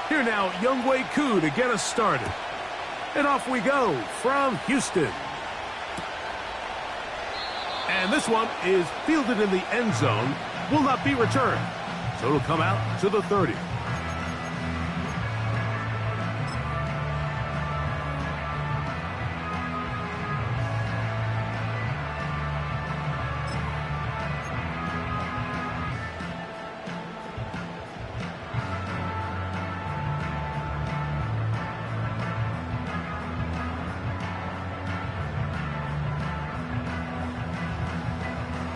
Here now, Younghoe Koo to get us started. And off we go from Houston. And this one is fielded in the end zone, will not be returned. So it'll come out to the 30.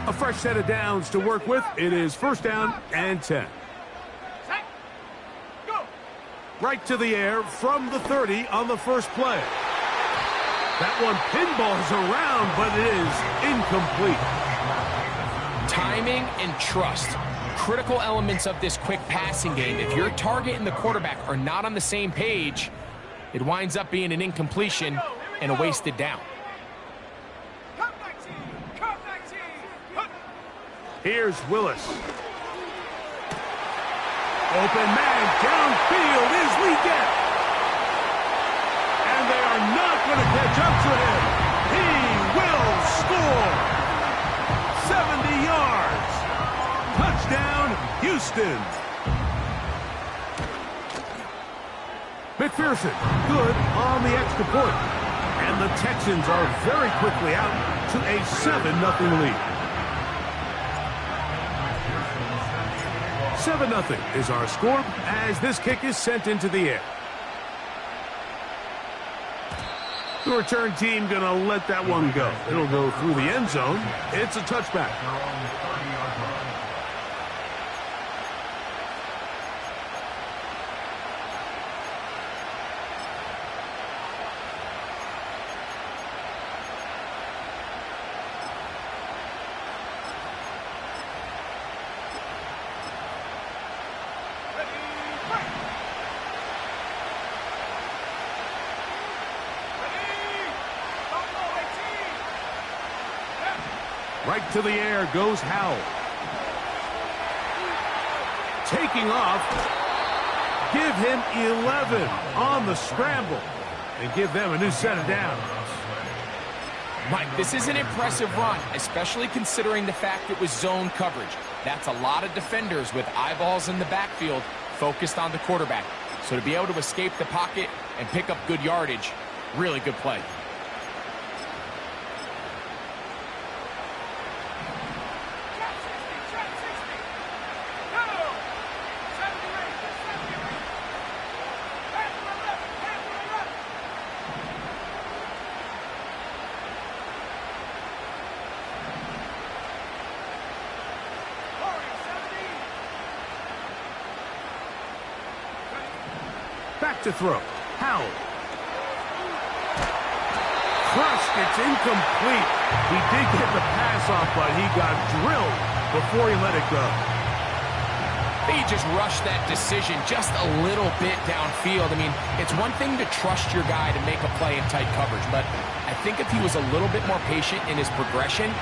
A fresh set of downs to work with. It is first down and 10. Right to the air from the 30 on the first play. That one pinballs around, but it is incomplete. Timing and trust. Critical elements of this quick passing game. If your target and the quarterback are not on the same page, it winds up being an incompletion and a wasted down. Here's Willis. Open man downfield is Legette. And they are not going to catch up to him. He will score. 70 yards. Touchdown, Houston. McPherson, good on the extra point. And the Texans are very quickly out to a 7-0 lead. 7-0 is our score as this kick is sent into the air. The return team going to let that one go. It'll go through the end zone. It's a touchback. Right to the air goes Howell. Taking off. Give him 11 on the scramble. And give them a new set of downs. Mike, this is an impressive run, especially considering the fact it was zone coverage. That's a lot of defenders with eyeballs in the backfield focused on the quarterback. So to be able to escape the pocket and pick up good yardage, really good play. Back to throw. Howell. Crushed. It's incomplete. He did get the pass off, but he got drilled before he let it go. He just rushed that decision just a little bit downfield. I mean, it's one thing to trust your guy to make a play in tight coverage, but I think if he was a little bit more patient in his progression,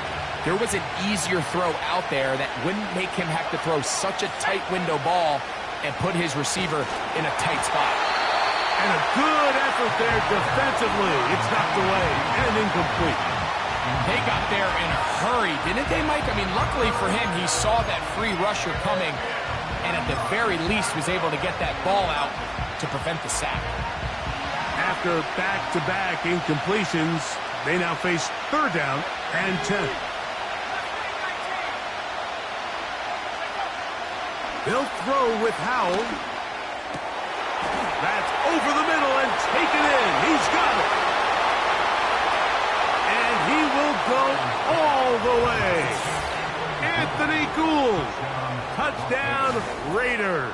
there was an easier throw out there that wouldn't make him have to throw such a tight window ball and put his receiver in a tight spot. And a good effort there defensively. It's knocked away and incomplete. They got there in a hurry, didn't they, Mike? I mean, luckily for him, he saw that free rusher coming and at the very least was able to get that ball out to prevent the sack. After back-to-back incompletions, they now face third down and 10. They'll throw with Howell. That's over the middle and taken in. He's got it. And he will go all the way. Anthony Gould. Touchdown, Raiders.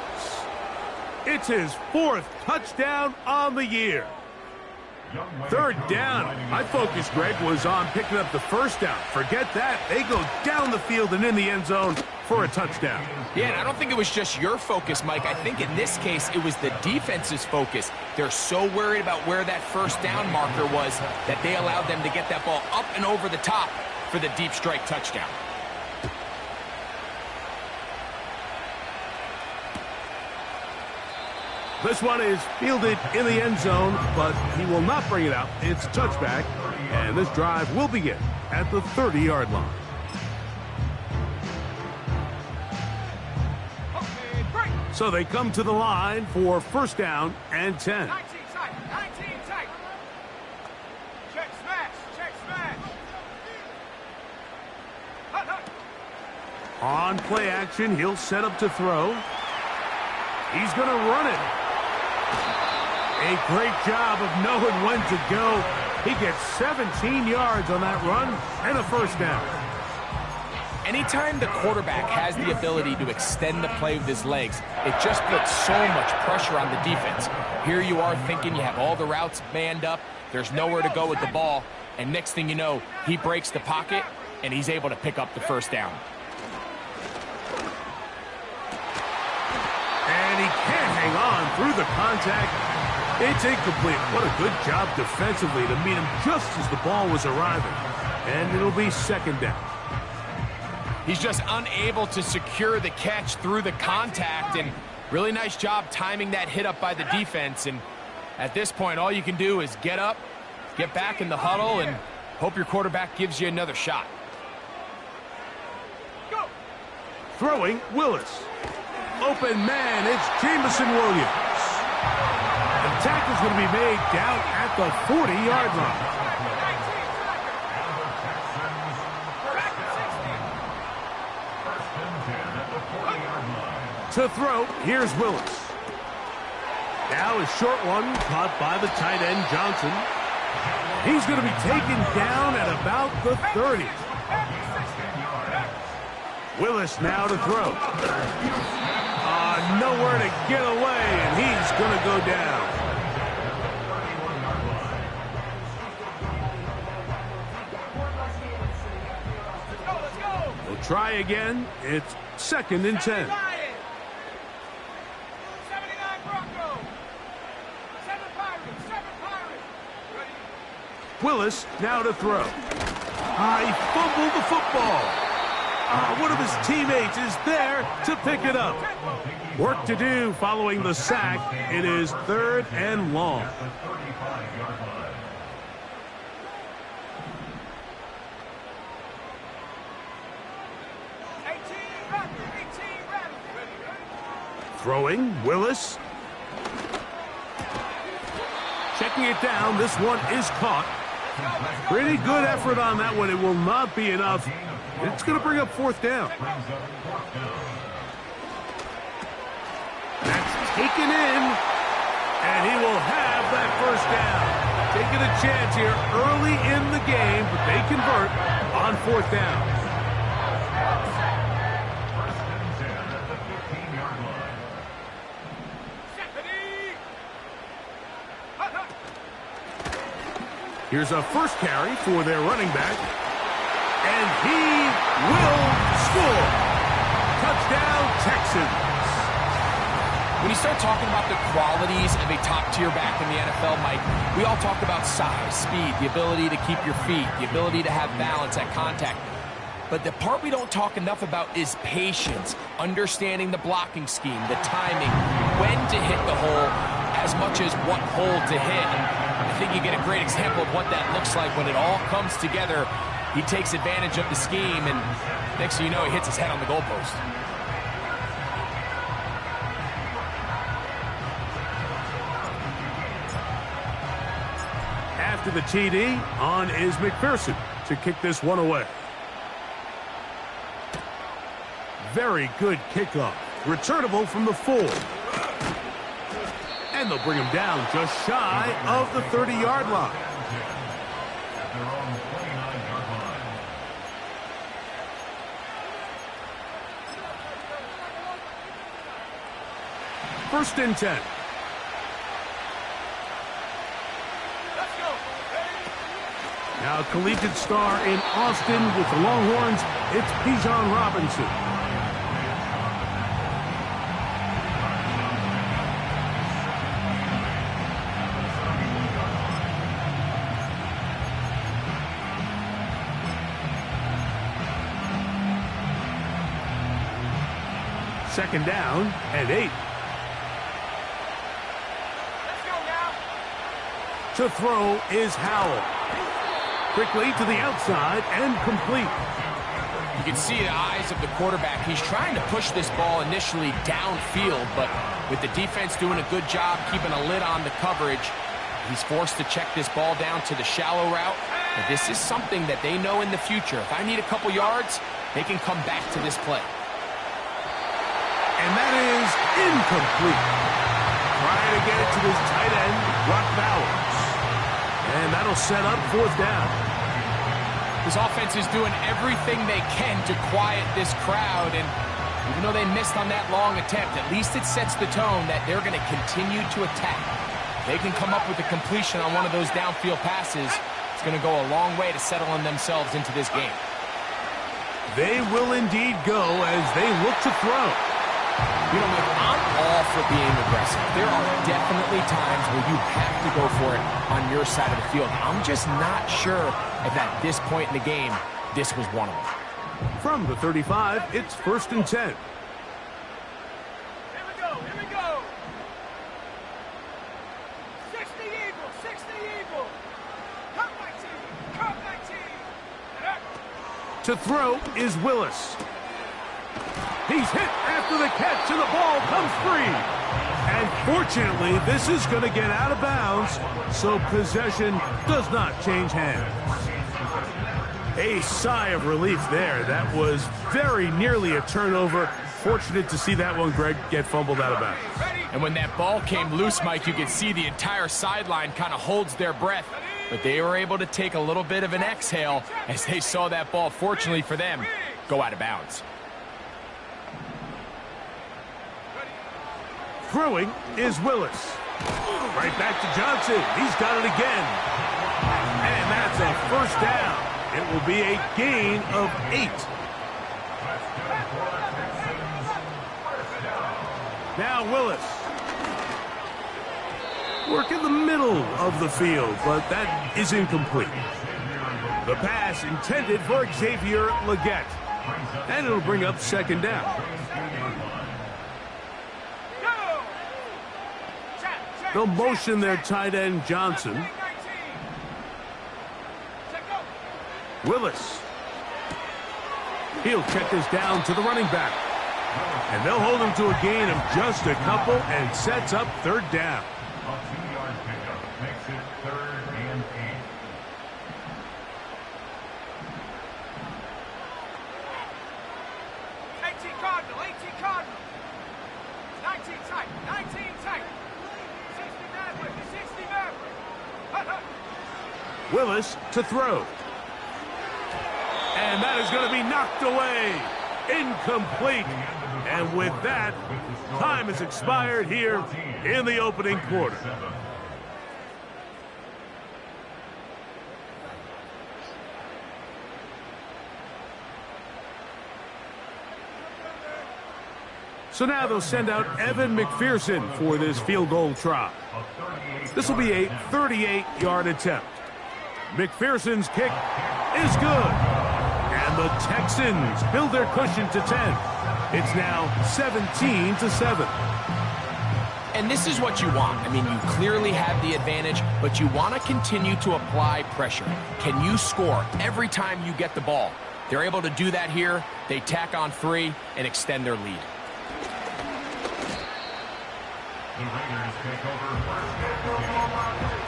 It's his fourth touchdown on the year. Third down. My focus, Greg, was on picking up the first down. Forget that. They go down the field and in the end zone for a touchdown. Yeah, and I don't think it was just your focus, Mike. I think in this case, it was the defense's focus. They're so worried about where that first down marker was that they allowed them to get that ball up and over the top for the deep strike touchdown. This one is fielded in the end zone, but he will not bring it out. It's touchback, and this drive will begin at the 30-yard line. So they come to the line for first down and 10. 19 tight. Check smash. On play action, he'll set up to throw. He's going to run it. A great job of knowing when to go. He gets 17 yards on that run and a first down. Anytime the quarterback has the ability to extend the play with his legs, it just puts so much pressure on the defense. Here you are thinking you have all the routes manned up, there's nowhere to go with the ball, and next thing you know, he breaks the pocket, and he's able to pick up the first down. And he can't hang on through the contact. It's incomplete. What a good job defensively to meet him just as the ball was arriving. And it'll be second down. He's just unable to secure the catch through the contact, and really nice job timing that hit up by the defense. And at this point, all you can do is get up, get back in the huddle, and hope your quarterback gives you another shot. Throwing, Willis. Open man, it's Jameson Williams. The tackle's going to be made down at the 40-yard line. To throw, here's Willis. Now a short one caught by the tight end, Johnson. He's going to be taken down at about the 30. Willis now to throw. Nowhere to get away, and he's going to go down. We'll try again. It's second and 10. Willis now to throw. He fumbled the football. One of his teammates is there to pick it up. Work to do following the sack. It is third and long. Throwing, Willis. Checking it down, this one is caught. Pretty good effort on that one. It will not be enough. It's going to bring up fourth down. That's taken in, and he will have that first down. Taking a chance here early in the game, but they convert on fourth down. Here's a first carry for their running back. And he will score. Touchdown, Texans. When you start talking about the qualities of a top-tier back in the NFL, Mike, we all talk about size, speed, the ability to keep your feet, the ability to have balance at contact. But the part we don't talk enough about is patience, understanding the blocking scheme, the timing, when to hit the hole, as much as what hole to hit. And I think you get a great example of what that looks like when it all comes together. He takes advantage of the scheme, and next thing you know, he hits his head on the goalpost. After the TD, on is McPherson to kick this one away. Very good kickoff. Returnable from the 4. And they'll bring him down just shy of the 30-yard line. First and 10. Now collegiate star in Austin with the Longhorns, it's Bijan Robinson. second down and 8. Let's go now. To throw is Howell. Quickly to the outside and complete. You can see the eyes of the quarterback. He's trying to push this ball initially downfield, but with the defense doing a good job keeping a lid on the coverage, he's forced to check this ball down to the shallow route. But this is something that they know in the future. If I need a couple yards, they can come back to this play. And that is incomplete. Trying to get it to his tight end, Brock Bowers. And that'll set up 4th down. This offense is doing everything they can to quiet this crowd, and even though they missed on that long attempt, at least it sets the tone that they're going to continue to attack. They can come up with a completion on one of those downfield passes. It's going to go a long way to settling themselves into this game. They will indeed go as they look to throw. You know, Mike, I'm all for being aggressive. There are definitely times where you have to go for it on your side of the field. I'm just not sure if at this point in the game, this was one of them. From the 35, it's 1st and 10. Here we go. Here we go. 60 Eagles. 60 Eagles. Cut my team. Cut my team. To throw is Willis. He's hit after the catch, and the ball comes free. And fortunately, this is going to get out of bounds, so possession does not change hands. A sigh of relief there. That was very nearly a turnover. Fortunate to see that one, Greg, get fumbled out of bounds. And when that ball came loose, Mike, you could see the entire sideline kind of holds their breath. But they were able to take a little bit of an exhale as they saw that ball, fortunately for them, go out of bounds. Throwing is Willis. Right back to Johnson. He's got it again. And that's a 1st down. It will be a gain of 8. Now Willis. Work in the middle of the field, but that is incomplete. The pass intended for Xavier Legette. And it'll bring up 2nd down. They'll motion their tight end, Johnson. Willis. He'll check this down to the running back. And they'll hold him to a gain of just a couple and sets up 3rd down. A 2-yard pickup makes it 3rd and 8. Cardinal. 19 tight. 19 tight. 60 Maverick. 60 Maverick. Willis to throw. And that is going to be knocked away. Incomplete. And with that, time has expired here in the opening quarter. So now they'll send out Evan McPherson for this field goal try. This will be a 38-yard attempt. McPherson's kick is good. And the Texans build their cushion to 10. It's now 17-7. And this is what you want. I mean, you clearly have the advantage, but you want to continue to apply pressure. Can you score every time you get the ball? They're able to do that here. They tack on 3 and extend their lead. The Raiders take over 1st and 10.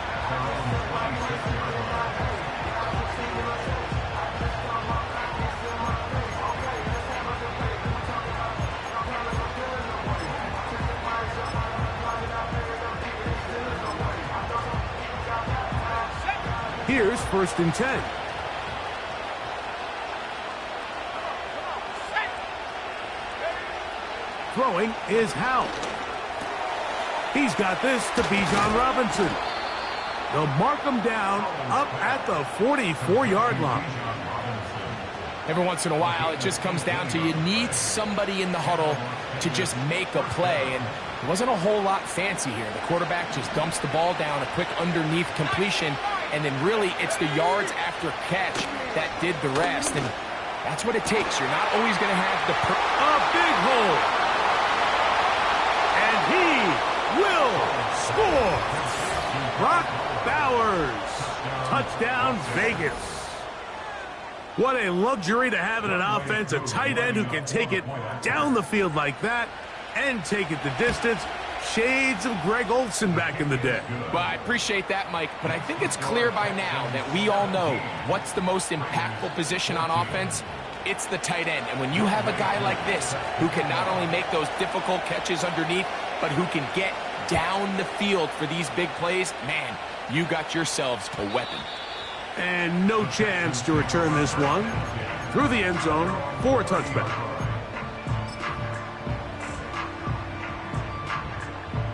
Here's 1st and 10. Throwing is Howell. He's got this to Bijan Robinson. They'll mark him down up at the 44-yard line. Every once in a while, it just comes down to you need somebody in the huddle to just make a play. And it wasn't a whole lot fancy here. The quarterback just dumps the ball down, a quick underneath completion, and then really it's the yards after catch that did the rest. And that's what it takes. You're not always going to have the... A big hole. Brock Bowers. Touchdown, Vegas. What a luxury to have in an offense, a tight end who can take it down the field like that and take it the distance. Shades of Greg Olsen back in the day. Well, I appreciate that, Mike, but I think it's clear by now that we all know what's the most impactful position on offense. It's the tight end. And when you have a guy like this who can not only make those difficult catches underneath, but who can get down the field for these big plays, man, you got yourselves a weapon. And no chance to return this one through the end zone for a touchback.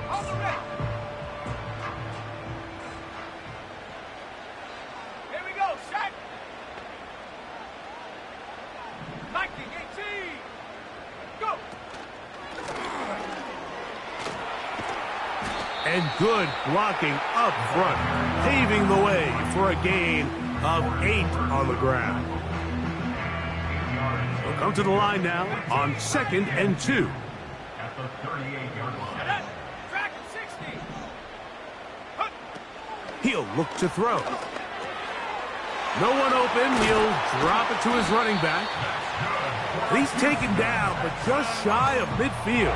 On the ready. Here we go, set. Lightning 18. Go. And good blocking up front, paving the way for a gain of 8 on the ground. We'll come to the line now on 2nd and 2. At the 38-yard line. Track at 60. Hup. He'll look to throw. No one open. He'll drop it to his running back. He's taken down, but just shy of midfield.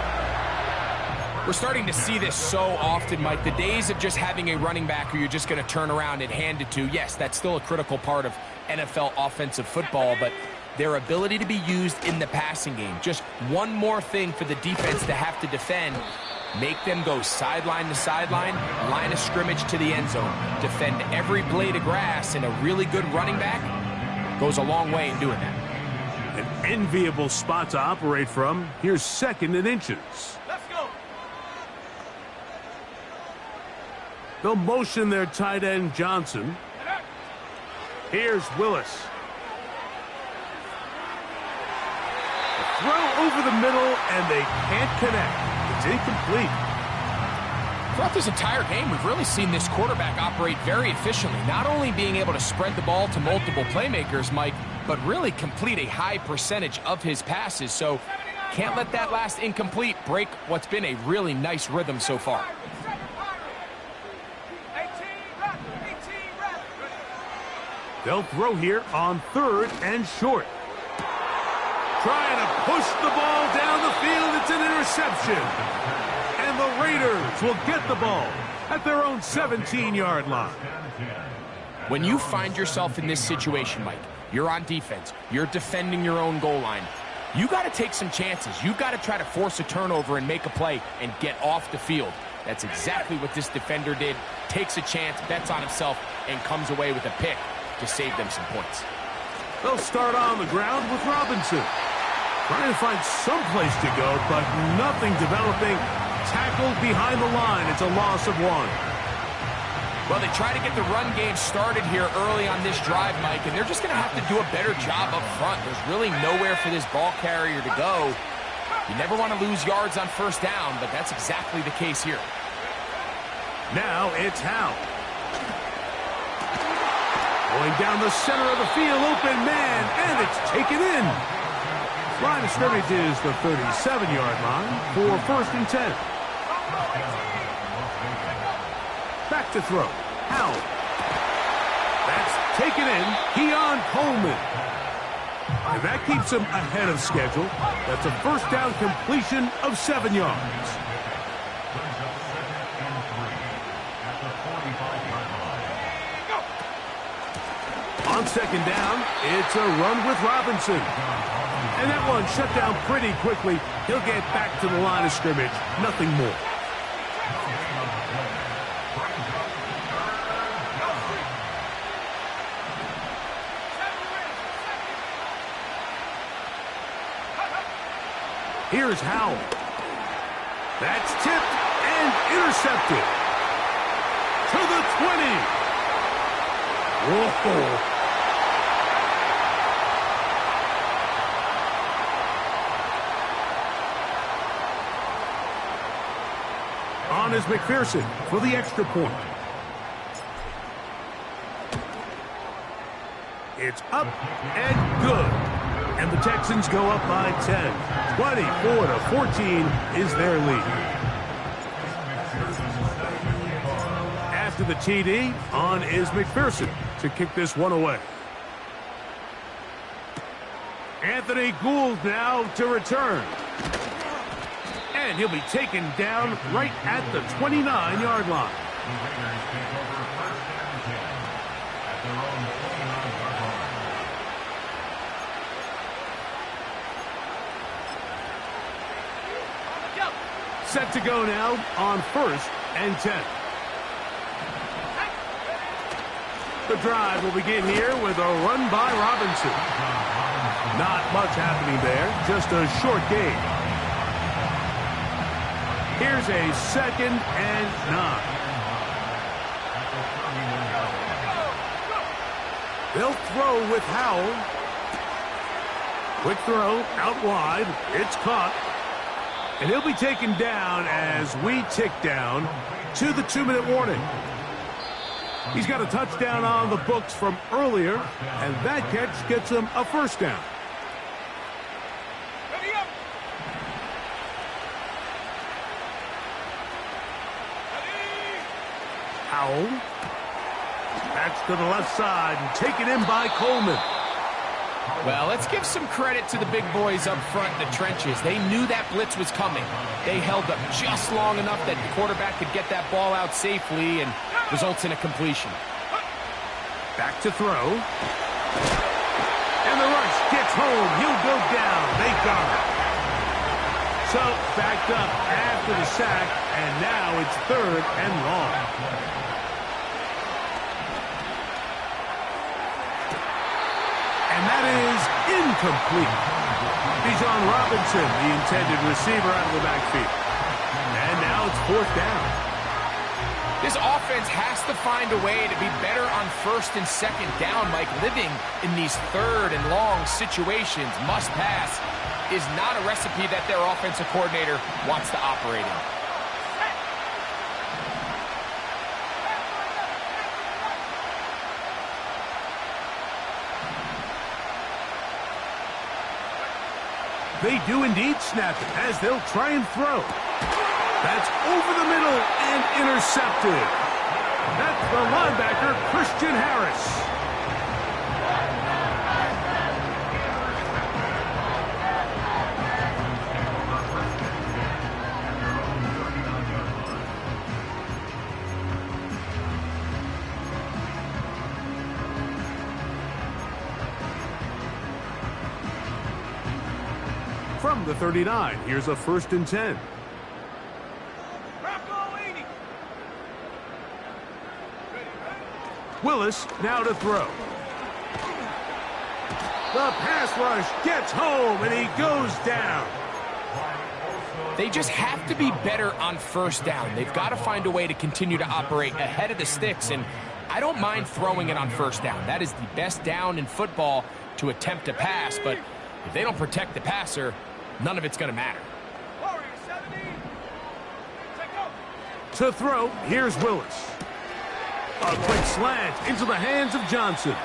We're starting to see this so often, Mike. The days of just having a running back who you're just going to turn around and hand it to, yes, that's still a critical part of NFL offensive football, but their ability to be used in the passing game, just one more thing for the defense to have to defend, make them go sideline to sideline, line of scrimmage to the end zone, defend every blade of grass, and a really good running back goes a long way in doing that. An enviable spot to operate from. Here's 2nd and inches. Let's go. They'll motion their tight end Johnson. Here's Willis. A throw over the middle, and they can't connect. It's incomplete. Throughout this entire game, we've really seen this quarterback operate very efficiently, not only being able to spread the ball to multiple playmakers, Mike, but really complete a high percentage of his passes. So can't let that last incomplete break what's been a really nice rhythm so far. 18 rep. They'll throw here on 3rd and short. Trying to push the ball down the field. It's an interception. And the Raiders will get the ball at their own 17-yard line. When you find yourself in this situation, Mike, you're on defense, you're defending your own goal line, you got to take some chances. You got to try to force a turnover and make a play and get off the field. That's exactly what this defender did. Takes a chance, bets on himself, and comes away with a pick to save them some points. They'll start on the ground with Robinson. Trying to find some place to go, but nothing developing. Tackled behind the line. It's a loss of 1. Well, they try to get the run game started here early on this drive, Mike, and they're just going to have to do a better job up front. There's really nowhere for this ball carrier to go. You never want to lose yards on 1st down, but that's exactly the case here. Now it's Howe. Going down the center of the field, open man, and it's taken in. Line of scrimmage is the 37-yard line for 1st and 10. Back to throw. Howell. That's taken in. Keon Coleman. And that keeps him ahead of schedule. That's a 1st down completion of 7 yards. On 2nd down, it's a run with Robinson. And that one shut down pretty quickly. He'll get back to the line of scrimmage. Nothing more. Here's Howell. That's tipped and intercepted. To the 20. Whoa. On is McPherson for the extra point. It's up and good. And the Texans go up by 10. 24-14 is their lead. After to the TD. On is McPherson to kick this one away. Anthony Gould now to return. And he'll be taken down right at the 29-yard line. The Raiders take over first and 10 at their own 29-yard line. Set to go now on first and 10. The drive will begin here with a run by Robinson. Not much happening there, just a short gain. Here's a 2nd and 9. They'll throw with Howell. Quick throw out wide. It's caught. And he'll be taken down as we tick down to the 2-minute warning. He's got a touchdown on the books from earlier, and that catch gets him a first down. Howell. That's to the left side and taken in by Coleman. Well, let's give some credit to the big boys up front in the trenches. They knew that blitz was coming. They held up just long enough that the quarterback could get that ball out safely and results in a completion. Back to throw. And the rush gets home. He'll go down. They got him. So, backed up after the sack, and now it's 3rd and long. And that is incomplete. Bijan Robinson, the intended receiver, out of the backfield. And now it's 4th down. This offense has to find a way to be better on 1st and 2nd down, Mike. Living in these 3rd and long situations, must pass, is not a recipe that their offensive coordinator wants to operate in. They do indeed snap it as they'll try and throw. That's over the middle and intercepted. That's the linebacker, Christian Harris. From the 39, here's a 1st and 10. Willis now to throw. The pass rush gets home, and he goes down. They just have to be better on 1st down. They've got to find a way to continue to operate ahead of the sticks, and I don't mind throwing it on 1st down. That is the best down in football to attempt to pass, but if they don't protect the passer, none of it's going to matter. To throw, here's Willis. A quick slant into the hands of Johnson.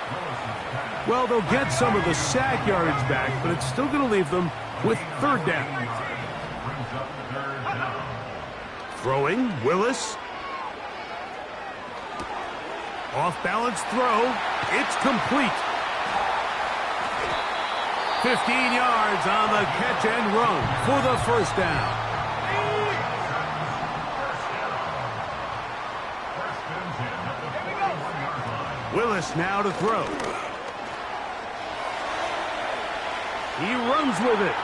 Well, they'll get some of the sack yardage back, but it's still going to leave them with 3rd down. Throwing, Willis. Off-balance throw. It's complete. 15 yards on the catch and run for the first down. Willis now to throw. He runs with it.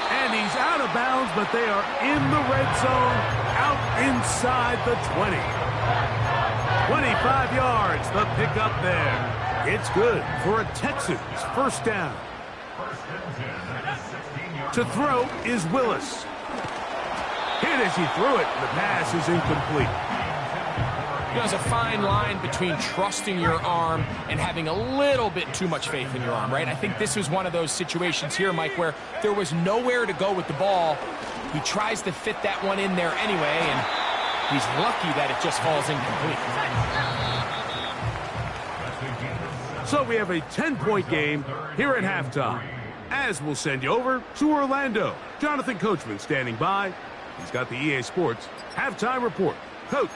And he's out of bounds, but they are in the red zone, out inside the 20. 25 yards, the pickup there. It's good for a Texans first down. To throw is Willis. Hit as he threw it. The pass is incomplete. You know, there's a fine line between trusting your arm and having a little bit too much faith in your arm, right? I think this was one of those situations here, Mike, where there was nowhere to go with the ball. He tries to fit that one in there anyway, and he's lucky that it just falls incomplete. So we have a 10-point game here at halftime. As we'll send you over to Orlando. Jonathan Coachman standing by. He's got the EA Sports halftime report. Coach.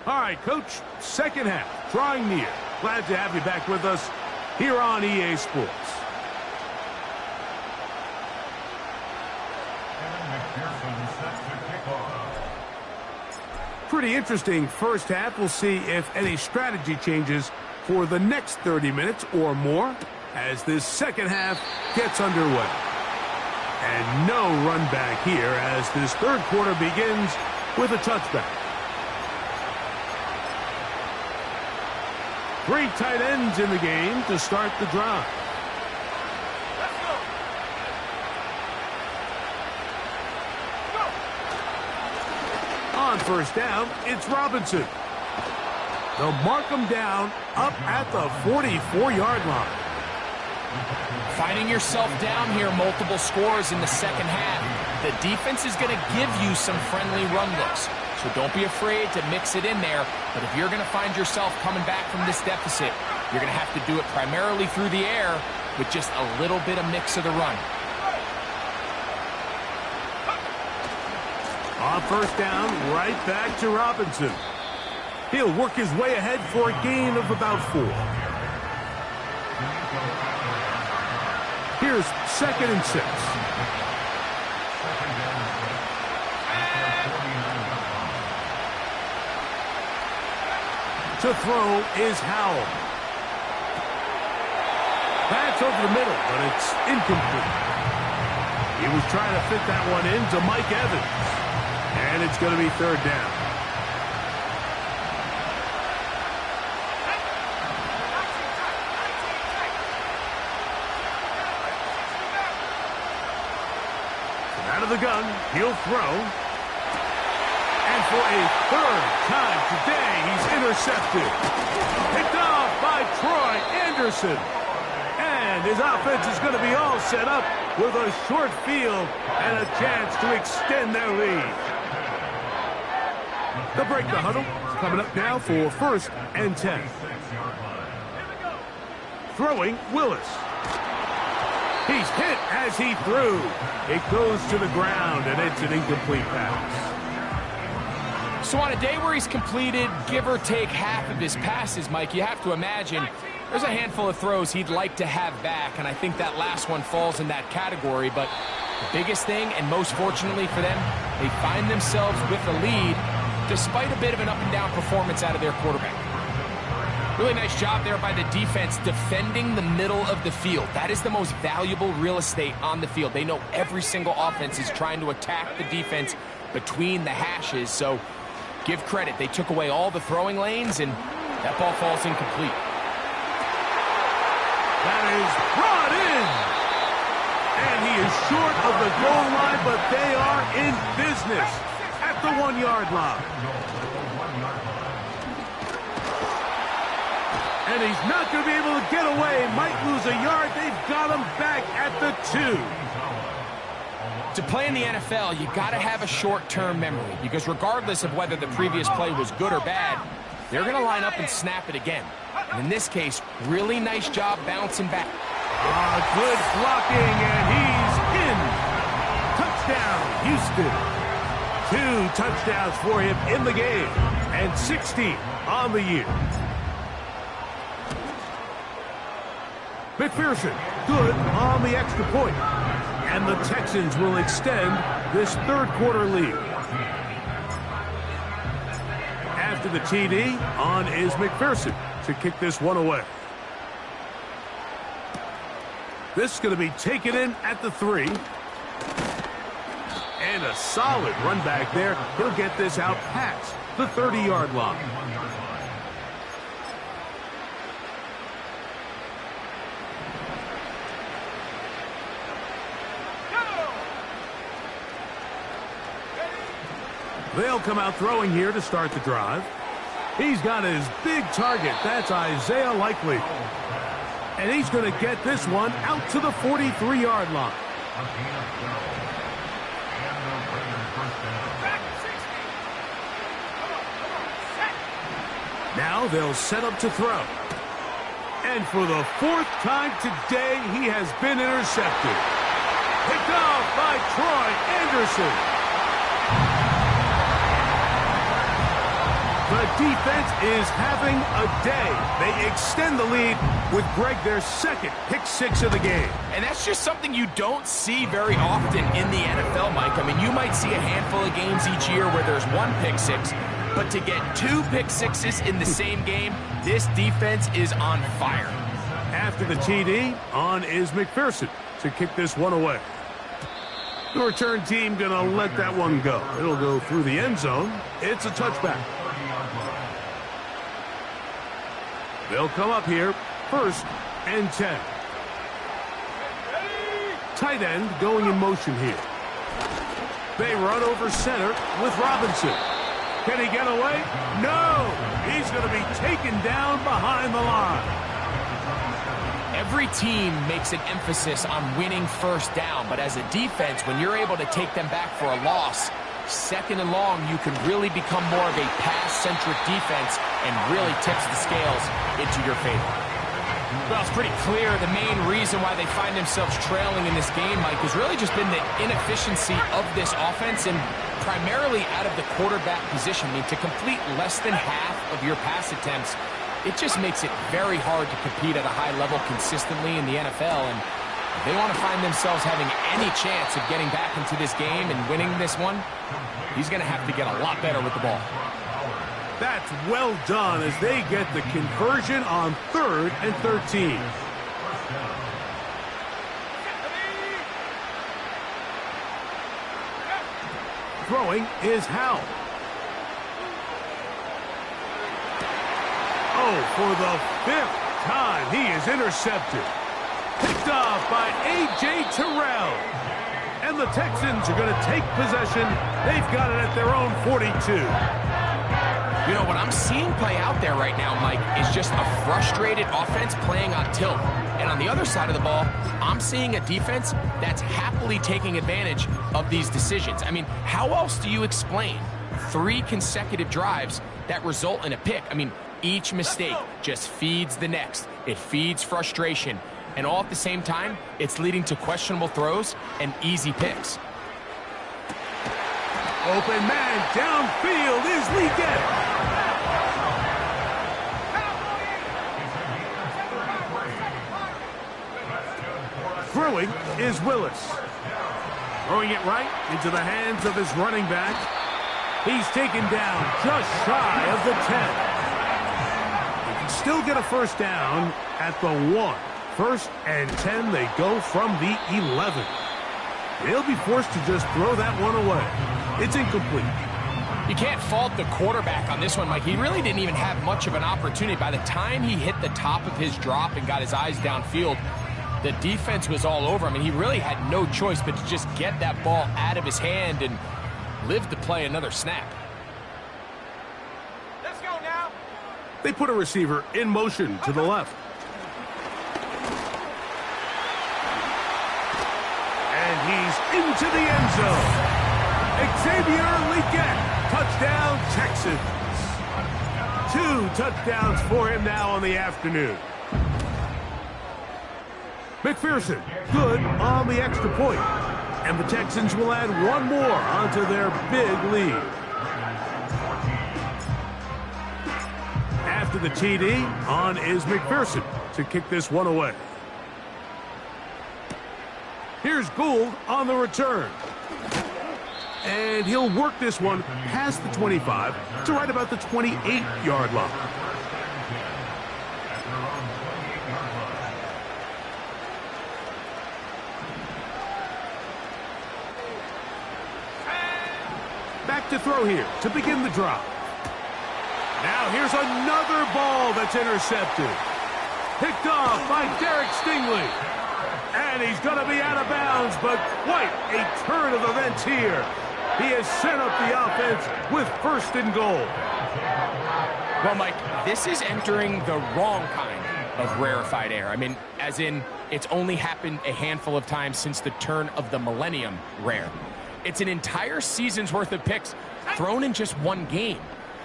All right, Coach, second half, drawing near. Glad to have you back with us here on EA Sports. Pretty interesting first half. We'll see if any strategy changes for the next 30 minutes or more as this second half gets underway. And no run back here as this third quarter begins with a touchback. 3 tight ends in the game to start the drive. Let's go. On first down, it's Robinson. They'll mark him down up at the 44-yard line. Finding yourself down here, multiple scores in the second half. The defense is going to give you some friendly run looks. So don't be afraid to mix it in there. But if you're going to find yourself coming back from this deficit, you're going to have to do it primarily through the air with just a little bit of mix of the run. On first down, right back to Robinson. He'll work his way ahead for a gain of about 4. Here's 2nd and 6. To throw is Howell. That's over the middle, but it's incomplete. He was trying to fit that one into Mike Evans. And it's going to be 3rd down. Out of the gun, he'll throw. And for a 3rd time today, he's intercepted. Picked off by Troy Anderson. And his offense is going to be all set up with a short field and a chance to extend their lead. They'll break the huddle. Coming up now for 1st and 10. Throwing, Willis. He's hit as he threw. It goes to the ground, and it's an incomplete pass. So on a day where he's completed, give or take half of his passes, Mike, you have to imagine there's a handful of throws he'd like to have back, and I think that last one falls in that category. But the biggest thing, and most fortunately for them, they find themselves with a lead despite a bit of an up-and-down performance out of their quarterback. Really nice job there by the defense defending the middle of the field. That is the most valuable real estate on the field. They know every single offense is trying to attack the defense between the hashes, so give credit. They took away all the throwing lanes, and that ball falls incomplete. That is brought in. And he is short of the goal line, but they are in business at the 1-yard line. And he's not going to be able to get away. Might lose a yard. They've got him back at the 2. To play in the NFL, you got to have a short-term memory, because regardless of whether the previous play was good or bad, they're going to line up and snap it again. And in this case, really nice job bouncing back. Good blocking, and he's in. Touchdown, Houston. 2 touchdowns for him in the game, and 16 on the year. McPherson, good on the extra point. And the Texans will extend this 3rd quarter lead. After the TD, on is McPherson to kick this one away. This is going to be taken in at the 3. And a solid run back there. He'll get this out past the 30-yard line. They'll come out throwing here to start the drive. He's got his big target. That's Isaiah Likely. And he's going to get this one out to the 43-yard line. Now they'll set up to throw. And for the fourth time today, he has been intercepted. Picked off by Troy Anderson. The defense is having a day. They extend the lead with Greg, their second pick six of the game. And that's just something you don't see very often in the NFL, Mike. I mean, you might see a handful of games each year where there's one pick six, but to get two pick sixes in the same game, this defense is on fire. After the TD, on is McPherson to kick this one away. The return team going to let that one go. It'll go through the end zone. It's a touchback. They'll come up here, 1st and 10. Tight end going in motion here. They run over center with Robinson. Can he get away? No! He's going to be taken down behind the line. Every team makes an emphasis on winning first down, but as a defense, when you're able to take them back for a loss, 2nd and long, you can really become more of a pass-centric defense and really tips the scales into your favor. Well, it's pretty clear the main reason why they find themselves trailing in this game, Mike, has really just been the inefficiency of this offense and primarily out of the quarterback position. I mean, to complete less than half of your pass attempts, it just makes it very hard to compete at a high level consistently in the NFL. And if they want to find themselves having any chance of getting back into this game and winning this one, he's going to have to get a lot better with the ball. That's well done as they get the conversion on 3rd and 13. Throwing is Howell. Oh, for the 5th time, he is intercepted. Picked off by A.J. Terrell. And the Texans are going to take possession. They've got it at their own 42. You know, what I'm seeing play out there right now, Mike, is just a frustrated offense playing on tilt. And on the other side of the ball, I'm seeing a defense that's happily taking advantage of these decisions. I mean, how else do you explain 3 consecutive drives that result in a pick? I mean, each mistake just feeds the next. It feeds frustration. And all at the same time, it's leading to questionable throws and easy picks. Open man downfield is Legette. Throwing is Willis. Throwing it right into the hands of his running back. He's taken down just shy of the 10. He can still get a first down at the 1. 1st and 10, they go from the 11. They'll be forced to just throw that one away. It's incomplete. You can't fault the quarterback on this one, Mike. He really didn't even have much of an opportunity. By the time he hit the top of his drop and got his eyes downfield, the defense was all over him, and he really had no choice but to just get that ball out of his hand and live to play another snap. Let's go now. They put a receiver in motion to the left. And he's into the end zone. Xavier Legette, touchdown Texans. 2 touchdowns for him now on the afternoon. McPherson, good on the extra point. And the Texans will add one more onto their big lead. After the TD, on is McPherson to kick this one away. Here's Gould on the return. And he'll work this one past the 25 to right about the 28-yard line. Back to throw here to begin the drive. Now here's another ball that's intercepted. Picked off by Derek Stingley. And he's going to be out of bounds, but quite a turn of events here. He has set up the offense with 1st and goal. Well, Mike, this is entering the wrong kind of rarefied air. I mean, as in, it's only happened a handful of times since the turn of the millennium rare. It's an entire season's worth of picks thrown in just one game.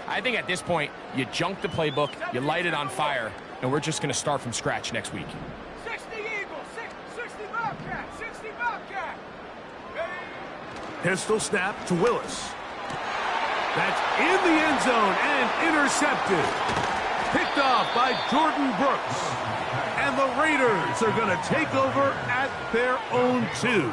I think at this point, you junk the playbook, you light it on fire, and we're just going to start from scratch next week. 60 Eagles, 60 Bobcat, 60 Bobcat. Pistol snap to Willis. That's in the end zone and intercepted. Picked off by Jordan Brooks. And the Raiders are going to take over at their own 2.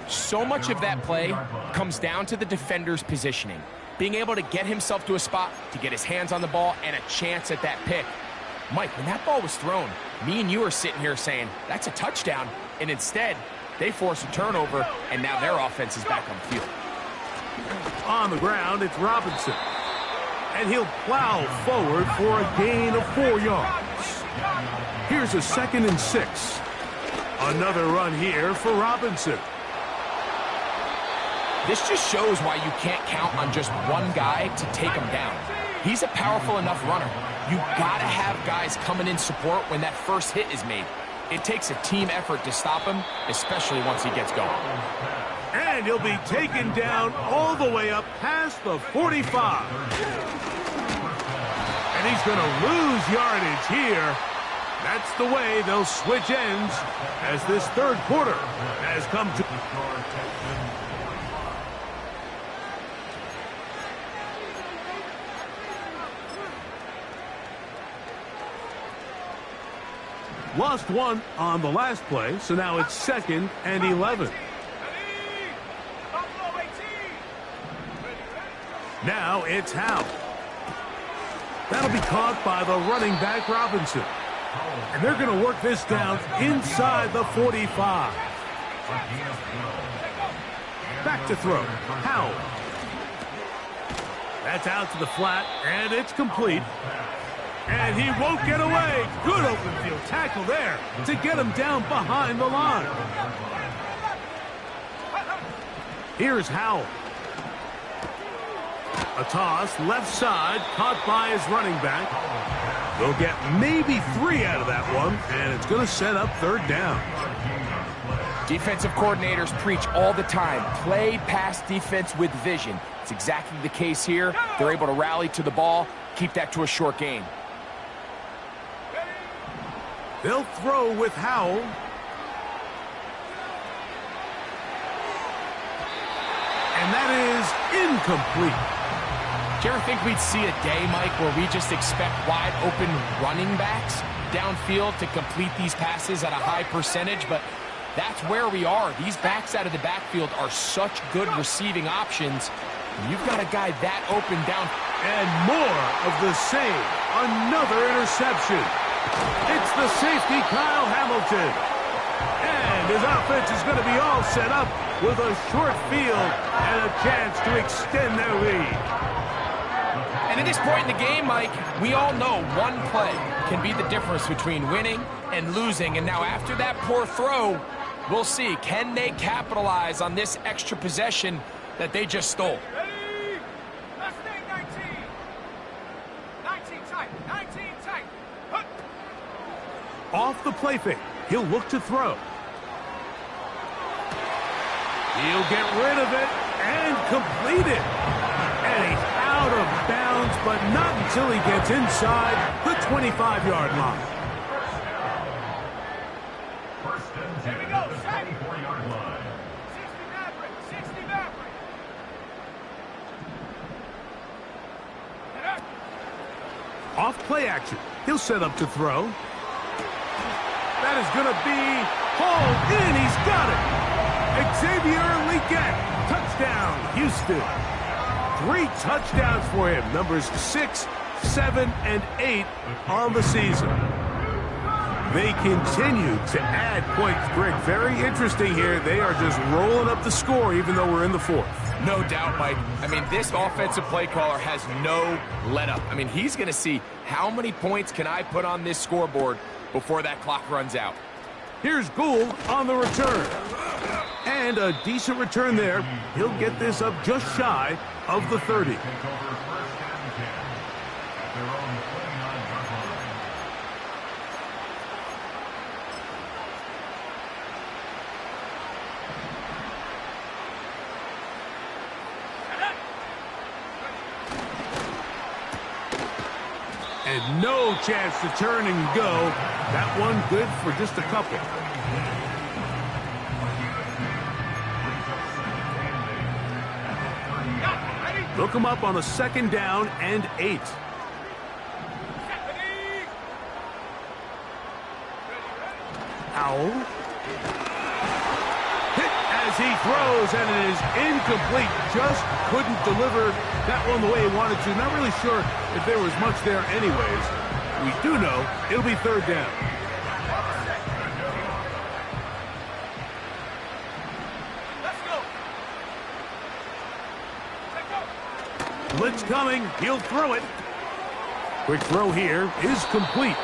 So much of that play comes down to the defender's positioning. Being able to get himself to a spot, to get his hands on the ball, and a chance at that pick. Mike, when that ball was thrown, me and you are sitting here saying, that's a touchdown. And instead, they force a turnover, and now their offense is back on the field. On the ground, it's Robinson. And he'll plow forward for a gain of 4 yards. Here's a 2nd and 6. Another run here for Robinson. This just shows why you can't count on just one guy to take him down. He's a powerful enough runner. You gotta have guys coming in support when that first hit is made. It takes a team effort to stop him, especially once he gets going. And he'll be taken down all the way up past the 45. And he's going to lose yardage here. That's the way they'll switch ends as this third quarter has come to... Lost one on the last play, so now it's 2nd and 11. Now it's Howe. That'll be caught by the running back Robinson. And they're going to work this down inside the 45. Back to throw. Howe. That's out to the flat, and it's complete. And he won't get away. Good open field tackle there to get him down behind the line. Here's Howell. A toss, left side, caught by his running back. They'll get maybe 3 out of that one, and it's going to set up 3rd down. Defensive coordinators preach all the time, play pass defense with vision. It's exactly the case here. They're able to rally to the ball, keep that to a short gain. They'll throw with Howell. And that is incomplete. Do you ever think we'd see a day, Mike, where we just expect wide open running backs downfield to complete these passes at a high percentage? But that's where we are. These backs out of the backfield are such good receiving options. You've got a guy that open down. And more of the same. Another interception. It's the safety, Kyle Hamilton. And his offense is going to be all set up with a short field and a chance to extend their lead. And at this point in the game, Mike, we all know one play can be the difference between winning and losing. And now after that poor throw, we'll see, can they capitalize on this extra possession that they just stole? Ready? Last name 19. 19 tight. 19 tight. Hup. Off the play fake. He'll look to throw. He'll get rid of it and complete it. And he's out of bounds, but not until he gets inside the 25-yard line. Here we go. 64-yard line. 60 Maverick. 60 Maverick. Off play action. He'll set up to throw. That is going to be hauled in. He's got it. Xavier Legette. Touchdown, Houston. 3 touchdowns for him. Numbers 6, 7, and 8 on the season. They continue to add points. Greg, very interesting here. They are just rolling up the score even though we're in the 4th. No doubt, Mike. I mean, this offensive play caller has no let-up. I mean, he's going to see how many points can I put on this scoreboard before that clock runs out. Here's Gould on the return. And a decent return there. He'll get this up just shy of the 30. at their own 29-yard line. And no chance to turn and go. That one good for just a couple. Look him up on a 2nd down and 8. Howell. Hit as he throws, and it is incomplete. Just couldn't deliver that one the way he wanted to. Not really sure if there was much there anyways. We do know it'll be 3rd down. Blitz coming. He'll throw it. Quick throw here is complete.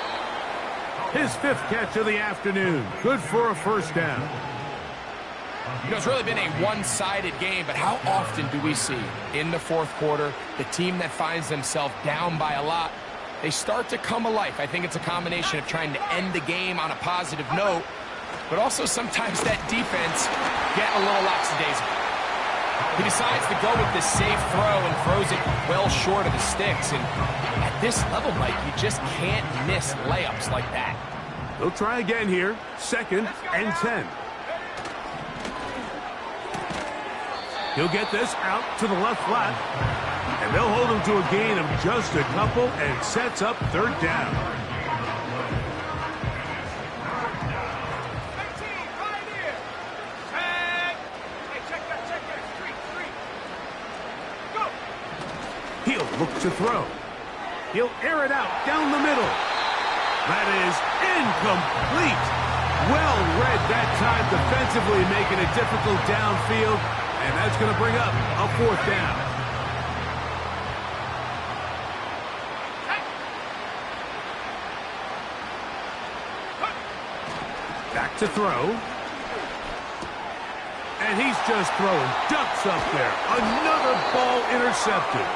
His 5th catch of the afternoon. Good for a 1st down. You know, it's really been a one-sided game, but how often do we see in the 4th quarter the team that finds themselves down by a lot, they start to come alive. I think it's a combination of trying to end the game on a positive note, but also sometimes that defense get a little lackadaisical. He decides to go with the safe throw and throws it well short of the sticks. And at this level, Mike, you just can't miss layups like that. They'll try again here. 2nd and 10. He'll get this out to the left flat. And they'll hold him to a gain of just a couple and sets up 3rd down. He'll look to throw. He'll air it out down the middle. That is incomplete. Well read that time defensively, making it difficult downfield. And that's going to bring up a 4th down. Back to throw. And he's just throwing ducks up there. Another ball intercepted.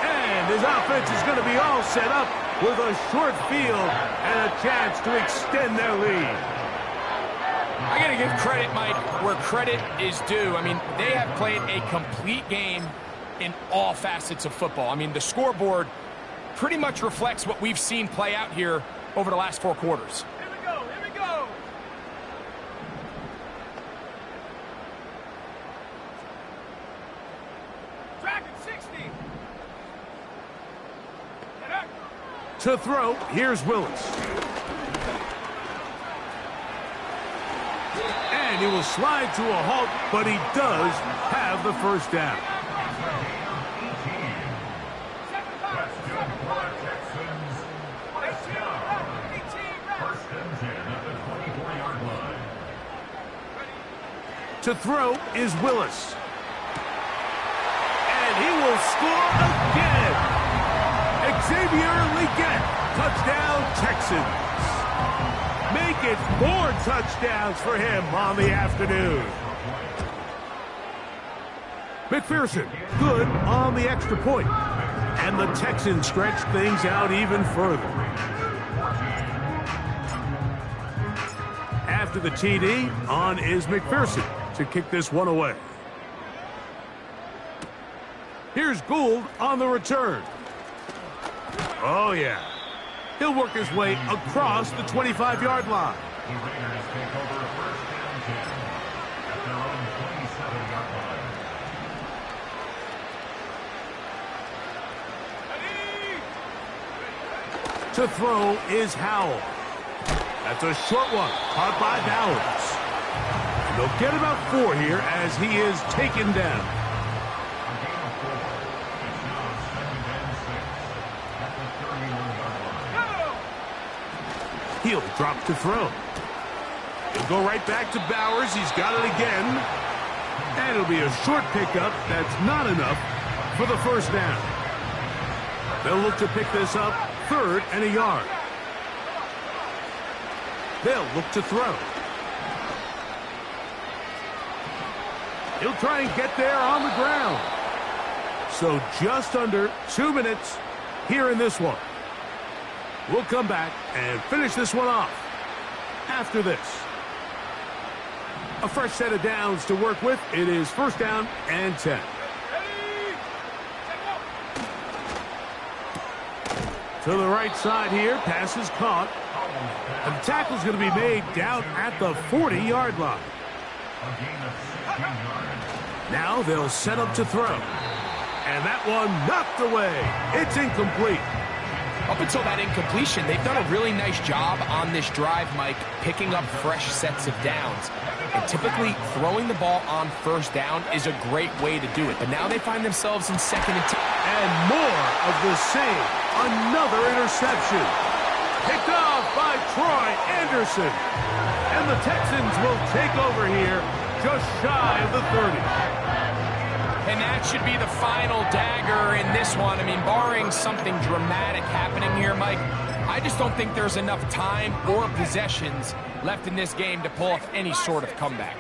And his offense is going to be all set up with a short field and a chance to extend their lead. I got to give credit, Mike, where credit is due. I mean, they have played a complete game in all facets of football. I mean, the scoreboard pretty much reflects what we've seen play out here over the last 4 quarters. Here we go, here we go. Dragon 60. To throw, here's Willis. And he will slide to a halt, but he does have the 1st down. To throw is Willis. And he will score again. Xavier Legette, touchdown Texans. Make it 4 touchdowns for him on the afternoon. McPherson, good on the extra point. And the Texans stretch things out even further. After the TD, on is McPherson to kick this one away. Here's Gould on the return. Oh, yeah. He'll work his way across the 25-yard line. The Raiders take over a 1st down 10 at their own 27-yard line. To throw is Howell. That's a short one, caught by Bowers. And they'll get about 4 here as he is taken down. He'll drop to throw. He'll go right back to Bowers. He's got it again. And it'll be a short pickup. That's not enough for the 1st down. They'll look to pick this up 3rd and a yard. They'll look to throw. He'll try and get there on the ground. So just under 2 minutes here in this one. We'll come back and finish this one off after this. A fresh set of downs to work with. It is first down and 10. To the right side here. Pass is caught. And the tackle is going to be made down at the 40-yard line. Now they'll set up to throw. And that one knocked away. It's incomplete. Up until that incompletion, they've done a really nice job on this drive, Mike, picking up fresh sets of downs. And typically, throwing the ball on first down is a great way to do it. But now they find themselves in second and 10. And more of the same. Another interception. Picked off by Troy Anderson. And the Texans will take over here just shy of the 30. And that should be the final dagger in this one. I mean, barring something dramatic happening here, Mike, I just don't think there's enough time or possessions left in this game to pull off any sort of comeback.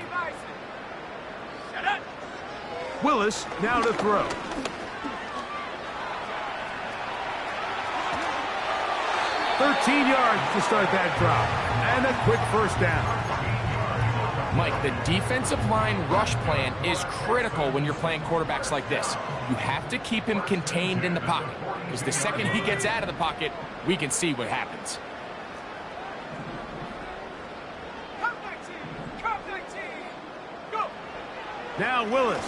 Willis now to throw. "13 yards to start that drop. And a quick first down. Mike, the defensive line rush plan is critical when you're playing quarterbacks like this. You have to keep him contained in the pocket, because the second he gets out of the pocket, we can see what happens. Now Willis.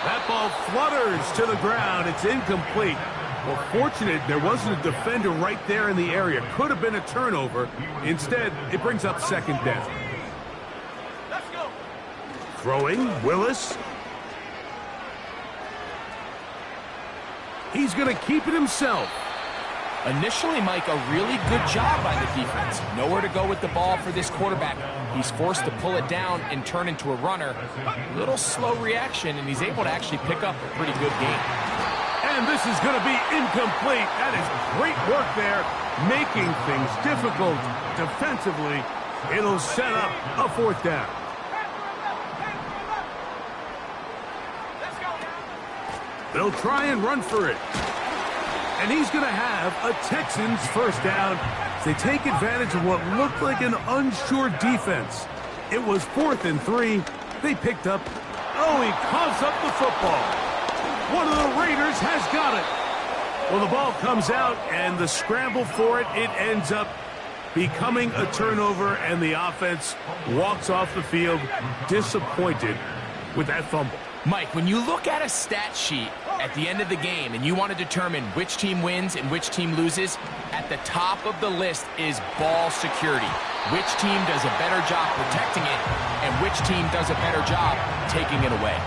That ball flutters to the ground. It's incomplete. Well, fortunate there wasn't a defender right there in the area. Could have been a turnover. Instead, it brings up second down. Let's go. Throwing, Willis. He's going to keep it himself. Initially, Mike, a really good job by the defense. Nowhere to go with the ball for this quarterback. He's forced to pull it down and turn into a runner. A little slow reaction, and he's able to actually pick up a pretty good game. And this is going to be incomplete. That is great work there, making things difficult defensively. It'll set up a fourth down. They'll try and run for it. And he's going to have a Texans first down. They take advantage of what looked like an unsure defense. It was 4th and 3. They picked up. Oh, he coughs up the football. One of the Raiders has got it. Well, the ball comes out, and the scramble for it, it ends up becoming a turnover, and the offense walks off the field disappointed with that fumble. Mike, when you look at a stat sheet at the end of the game and you want to determine which team wins and which team loses, at the top of the list is ball security. Which team does a better job protecting it, and which team does a better job taking it away.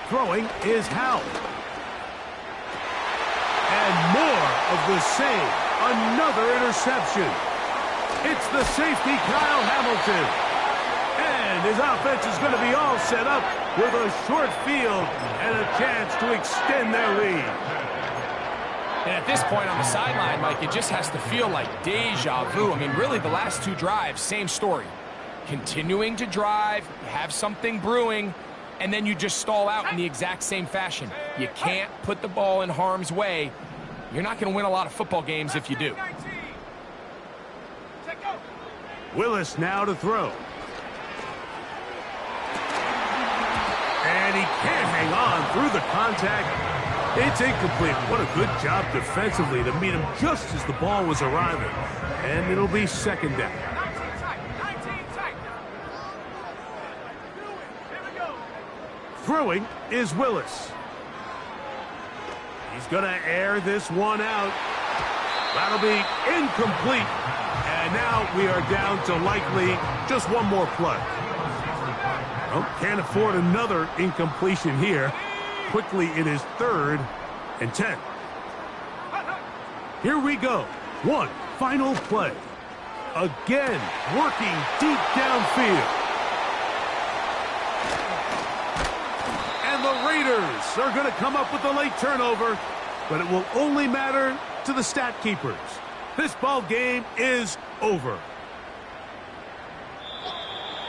Throwing is Howell. And more of the same. Another interception. It's the safety, Kyle Hamilton. And his offense is going to be all set up with a short field and a chance to extend their lead. And at this point on the sideline, Mike, it just has to feel like deja vu. I mean, really, the last two drives, same story. Continuing to drive, have something brewing, and then you just stall out in the exact same fashion. You can't put the ball in harm's way. You're not going to win a lot of football games if you do. Willis now to throw. And he can't hang on through the contact. It's incomplete. What a good job defensively to meet him just as the ball was arriving. And it'll be second down. Throwing is Willis. He's going to air this one out. That'll be incomplete. And now we are down to likely just one more play. Well, can't afford another incompletion here. Quickly, it is 3rd and 10. Here we go. One final play. Again, working deep downfield. And the Raiders are going to come up with a late turnover, but it will only matter to the stat keepers. This ball game is over.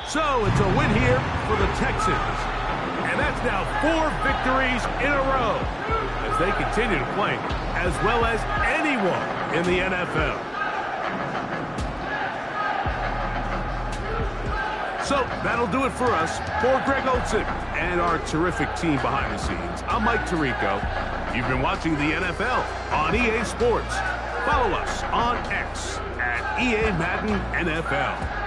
So it's a win here for the Texans. And that's now 4 victories in a row as they continue to play as well as anyone in the NFL. So that'll do it for us. For Greg Olsen and our terrific team behind the scenes, I'm Mike Tirico. You've been watching the NFL on EA Sports. Follow us on X at EA Madden NFL.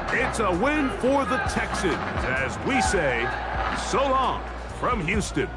It's a win for the Texans as we say so long from Houston.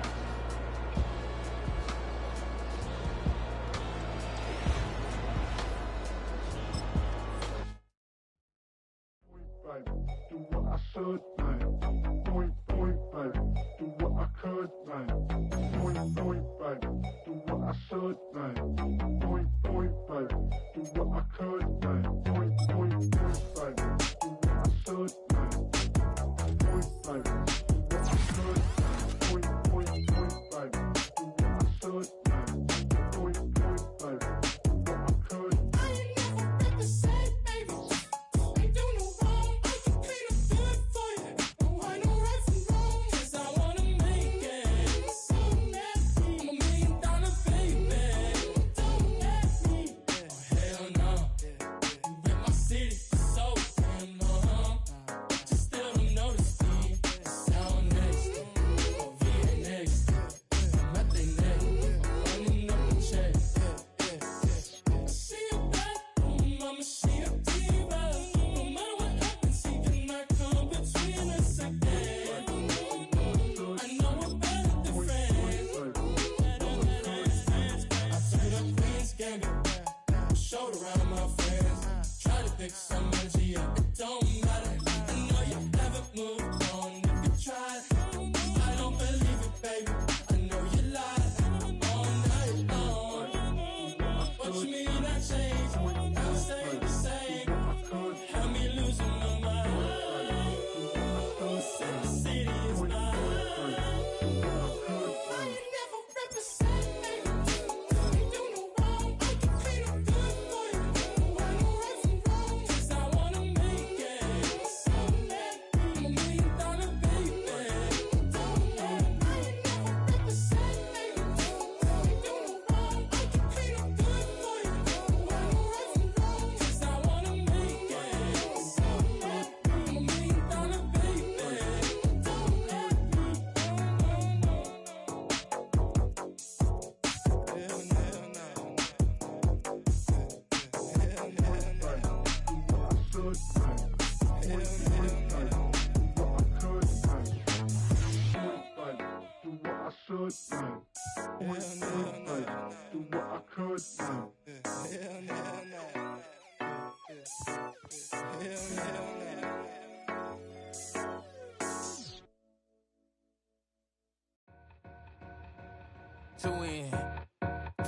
Two in,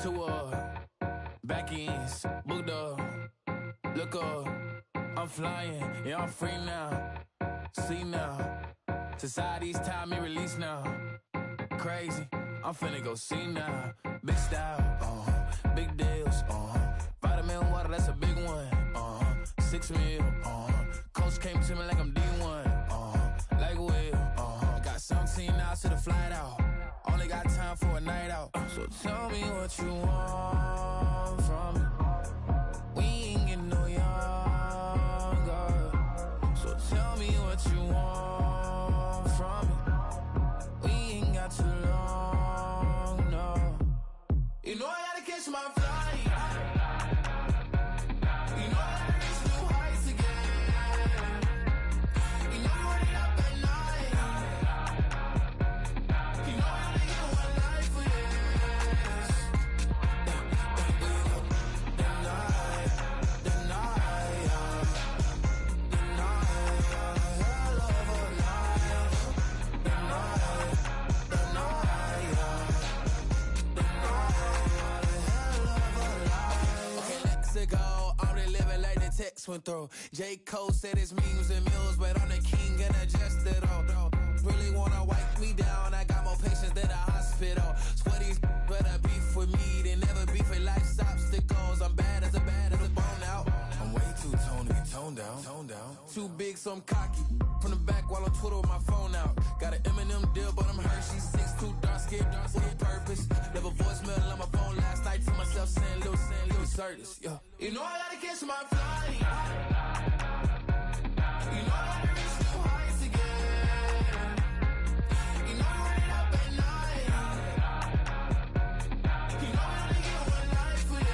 two up, back ends, booked up, look up, I'm flying, yeah, I'm free now, see now, society's time me release now, crazy, I'm finna go see now, big style, big deals, vitamin water, that's a big one, 6 mil, coach came to me like I'm D1, like Will, got 17 hours to the flight out. Only got time for a night out. So tell me what you want from me. We ain't getting no younger. So tell me what you want from me. We ain't got too long, no. You know I gotta catch my flight. You know I gotta reach new heights again. You know I'm running up at night. You know went through. J. Cole said it's memes and mills, but I'm the king and adjusted all. Really wanna wipe me down, I got more patience than a hospital. Sweaties better beef with me than never beef with life's obstacles. I'm bad as a bone out. I'm way too toned to be toned down. Too big, so I'm cocky. while on Twitter with my phone out. Got an Eminem deal, but I'm Hershey. 6'2", dark skin with purpose. Never voicemail on my phone last night to myself saying Lil Curtis. Yeah. You know I gotta catch my flight. You know I gotta reach new heights again. You know I run it up at night. You know I only get one life for this.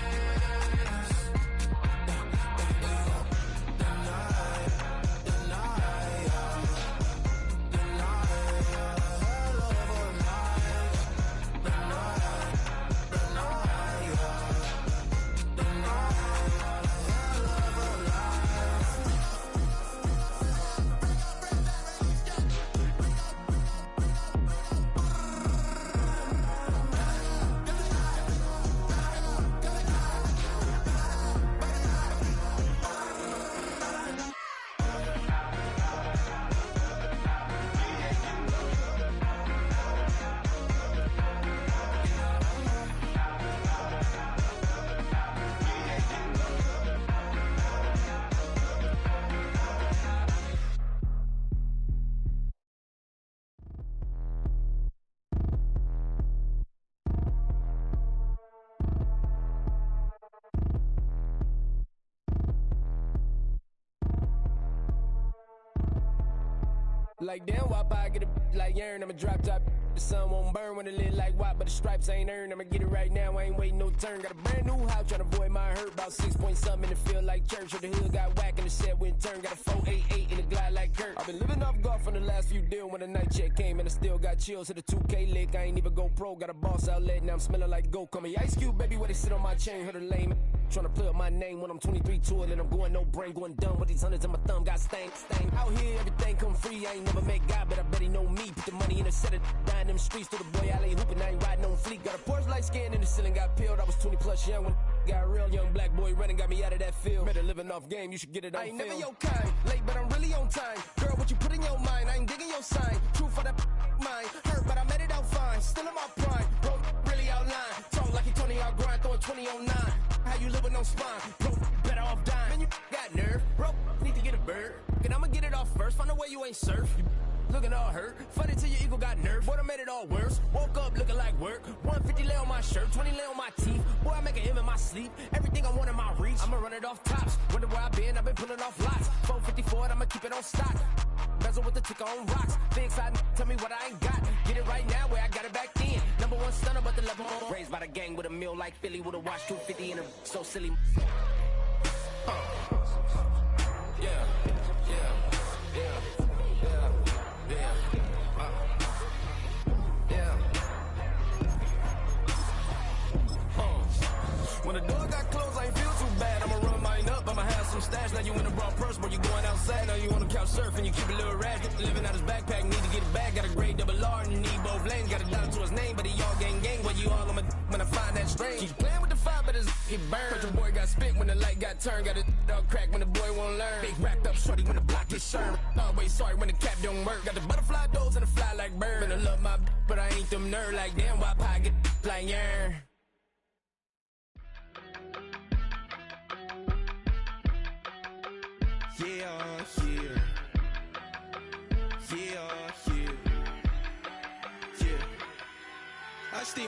Like damn, why I get a like urn? I'ma drop top. The sun won't burn when it lit like what, but the stripes ain't earned. I'ma get it right now, I ain't waiting no turn. Got a brand new house, tryna avoid my hurt. About 6 point something in the field like church. Or the hood got whack and the set went turn. Got a 488 in the glide like Kurt. I've been living off golf on the last few deals. When the night check came and I still got chills. Hit a 2K lick, I ain't even go pro. Got a boss outlet, now I'm smelling like gold. Call me Ice Cube, baby, where they sit on my chain. Heard a lame tryna play up my name when I'm 23 to it. And I'm going no brain, going dumb with these hundreds in my thumb. Got stank. Out here, everything come free. I ain't never met God, but I bet he know me. Put the money in a set of down them streets. To the boy alley hooping, I ain't riding on fleek. Got a Porsche light scan in the ceiling, got peeled. I was 20 plus young when got real. Young black boy running, got me out of that field. Better living off game, you should get it on film. I ain't never your kind, late but I'm really on time. Girl, what you put in your mind, I ain't digging your sign. True for that mind, hurt but I made it out fine. Still in my prime, bro, really outline. Talk like he Tony out grind, throwing 20 on 9. How you living on spine, bro, better off dying. Man, you got nerve, bro, need to get a bird. And I'ma get it off first, find a way you ain't surf. You looking all hurt, funny till your ego got nerve. Boy, I made it all worse, woke up looking like work. 150 lay on my shirt, 20 lay on my teeth. Boy, I make an M in my sleep, everything I want in my reach. I'ma run it off tops, wonder where I've been pulling off lots. 454, I'ma keep it on stock. Bezel with the ticker on rocks. Big side, tell me what I ain't got. Get it right now where I got it back then. Number one stunner, but the level more. Raised by the gang with a meal like Philly with a watch 250 in a so silly. Yeah. When the door got closed, I ain't feel too bad. I'ma run mine up, I'ma have some stash. Now you in a broad purse, but you going outside. Now you on the couch surfing, you keep a little rat. Living out his backpack, need to get it back. Got a grade double R and need both lanes. Got a dollar to his name, but he all gang. Where you all on my when I find that strange. Keep playing with the fire, but his get burned. But your boy got spit when the light got turned. Got a dog crack when the boy won't learn. Big wrapped up shorty when the block gets shurned. Always sorry when the cap don't work. Got the butterfly doors and the fly like bird. And I love my but I ain't them nerd like damn. Why pie get like yarn? Yeah. I stay,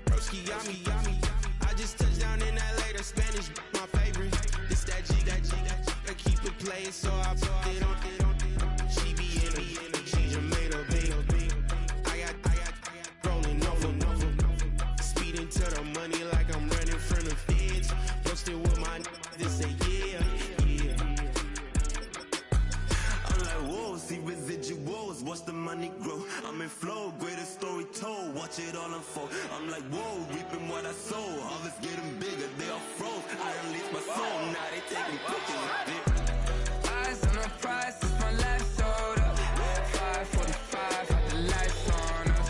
broski, yummy. I just touched down in LA, the Spanish, my favorite. This that G, I keep it playing, so I put it on. She be in it, she just made a big. I got rolling over. Speeding to the money like I'm running from the feds. Posted with my they say yeah. I'm like, whoa, see residuals, watch the money grow. I'm in flow, greatest story told, watch it all unfold. I'm like, whoa, reaping what I sow. Harvest getting bigger, they all froze. I unleashed my soul, now they taking pictures of it. Eyes on the prize, it's my last order. 5:45, had the lights on us.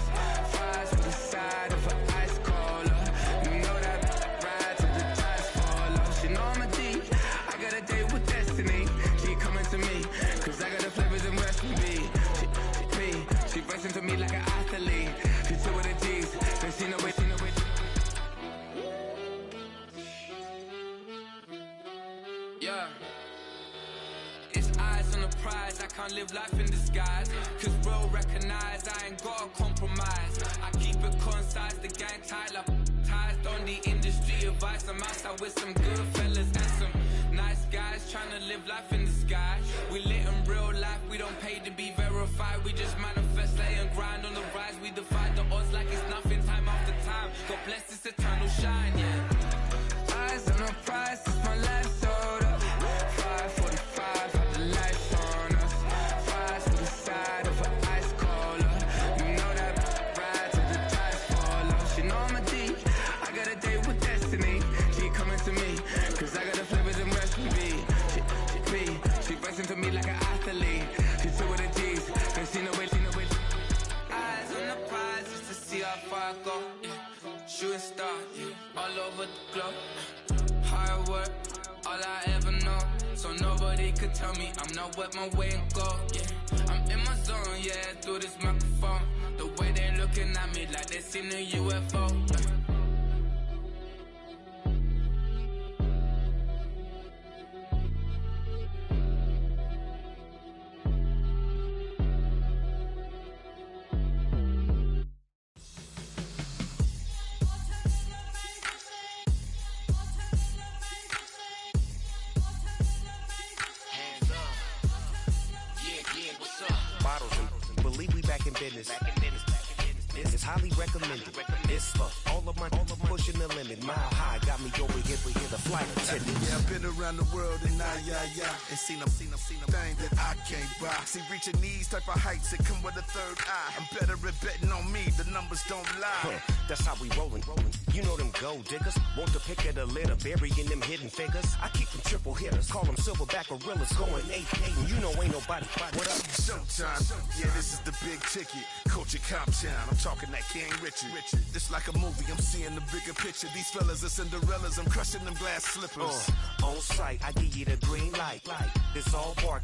Fries for the side of an ice cola. You know that ride till the tires fall off. She know I'm a D, I got a date with destiny. She coming to me, cause I got the flavors and recipe. She racing to me like an athlete. She two with the G's, then she know it. Yeah. It's eyes on the prize, I can't live life in disguise. Cause bro, recognize I ain't gotta compromise. I keep it concise, the gang tight like ties. On the industry advice, I'm outside with some good fellas and some nice guys trying to live life in the sky. We lit in real life, we don't pay to be verified. We just manifest, lay and grind on the rise. We defy the odds like it's nothing, time after time. God bless this eternal shine, yeah. Eyes on the prize, it's my life sold up. 5:45, had the lights on us. Fries to the side of an ice cola. You know that ride till the tires fall off. She know I'm a D, I got a date with destiny. She coming to me, cause I got the flavors and recipe. She racing to me like an athlete. She two with the G's, and she know it. Eyes on the prize, just to see how far I go. Yeah. Shooting star, yeah. All over the globe. Hard work, all I ever know. So nobody could tell me I'm not wet my way and go. Yeah, I'm in my zone, yeah, through this microphone. The way they looking at me like they seen a UFO. Business. This is highly recommended. It's for all of my pushing the limit. Mile high got me over here the flight attendant. Yeah, I've been around the world and and seen them thing that I can't buy. See, reaching these type of heights, it come with a third eye. I'm better at betting on me, the numbers don't lie. That's how we rollin'. You know them gold diggers, want to pick at a litter, burying them hidden figures. I keep them triple hitters, call them silverback gorillas, going 8-8, and you know ain't nobody. What up? Showtime. Yeah, this is the big ticket. Culture Cop Town. I'm talking that King Richard. It's like a movie. I'm seeing the bigger picture. These fellas are Cinderellas. I'm crushing them glass slippers. On sight, I give you the green light. It's all bark.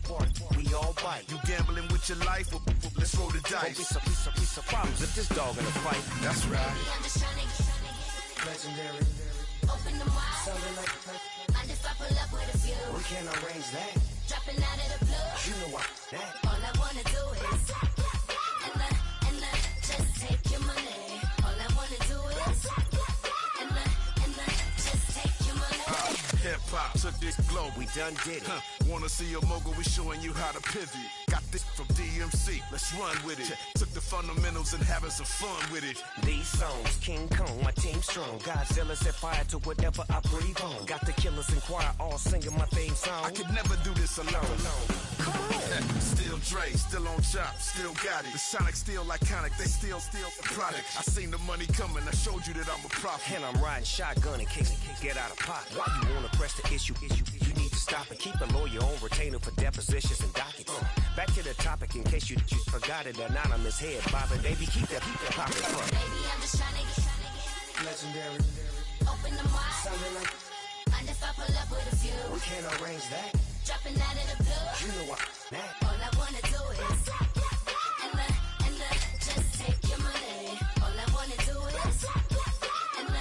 We all bite. You gambling with your life? Let's roll the dice. Piece of problems if this dog in a fight. That's right. I'm just trying to get legendary. Open the wide. Something like I just I pull up with a few. We can't arrange that. Dropping out of the blue. You know what? That. All I wanna do is and just take your money. All I wanna do is and just take your money. Hip hop took this globe. We done did it. Wanna see a mogul? We showing you how to pivot. Got this from DMC. Let's run with it. Took the fundamentals and having some fun with it. These songs, King Kong, my team strong. Godzilla set fire to whatever I breathe on. Got the killers in choir all singing my theme song. I could never do this alone. Come on. Still Dre, still on top, still got it. The Sonic still iconic, they still the product. I seen the money coming, I showed you that I'm a prophet. And I'm riding shotgun in case get out of pocket. Why you wanna press the issue? You need to stop and keep a lawyer on retainer for depositions and dockets. Back to the topic in case you forgot it. Anonymous head bobbing, baby, keep that popping. Baby, I'm just trying to get legendary. Open the wide. Something like I just I pull up with a few. We can't arrange that. Dropping out of the blue. You know what? That. All I wanna do is and just take your money. All I wanna do is and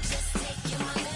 just take your money.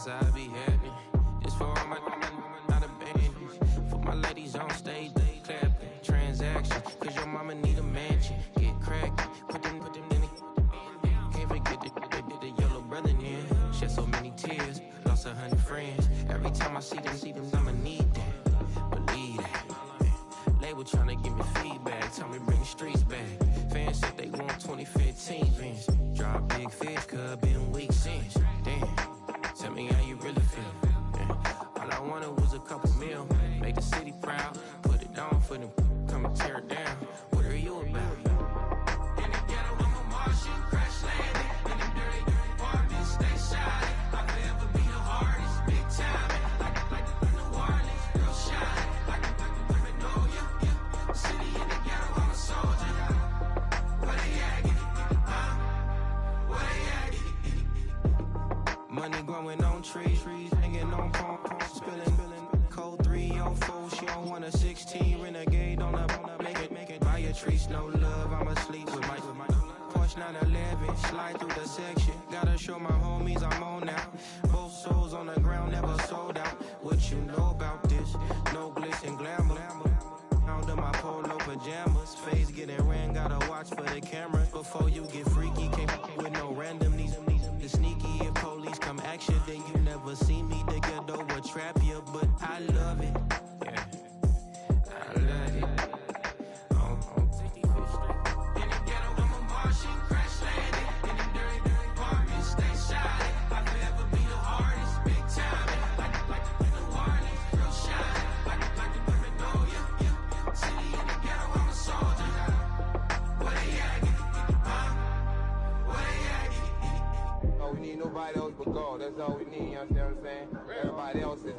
that's how I be happening. Just for all my not abandoned. For my ladies on stage, they clapping. Transactions, cause your mama need a mansion. Get crackin', put them in the. Can't forget the yellow brother in. Shed so many tears, lost 100 friends. Every time I see them, I'ma need that. Believe that. Label tryna give me feedback, tell me bring the streets back. Fans said they want 2015 Vince. Drop big fish, cuz been weeks since. Damn, tell me how you really feel. Yeah. All I wanted was a couple mil, make the city proud. Put it on for them, come and tear it down. What are you about? In the ghetto, I'm a Martian, crash landing. In them dirty apartments, stay shiny. I forever be the hardest, big time. Like New Orleans, real shiny. Like women know you. City in the ghetto, I'm a soldier. Where they at? Where they at? Money growing on trees, hanging on palms, spilling. Code 304, she don't want a 16. Renegade on the make it. Buy a trees, no love, I'm asleep with my Porsche 911, slide through the section. Gotta show my homies I'm on now. Both souls on the ground, never sold out. What you know about this? No glitz and glamour. Under my polo pajamas, face getting ran, gotta watch for the cameras. Before you get freaky, can't with no randomness. The sneaky, if police come action, then you never see me. The ghetto will trap you, but I love it. Yeah, I love it. In the ghetto, I'm a Martian, crash landing. In them dirty apartments, stay shiny. I forever be the hardest, big time. Like New Orleans, real shiny. Like the women know you. City in the ghetto, I'm a soldier. Where they at? Where they at? Oh, we need nobody else but God. That's all we need, you understand what I'm saying?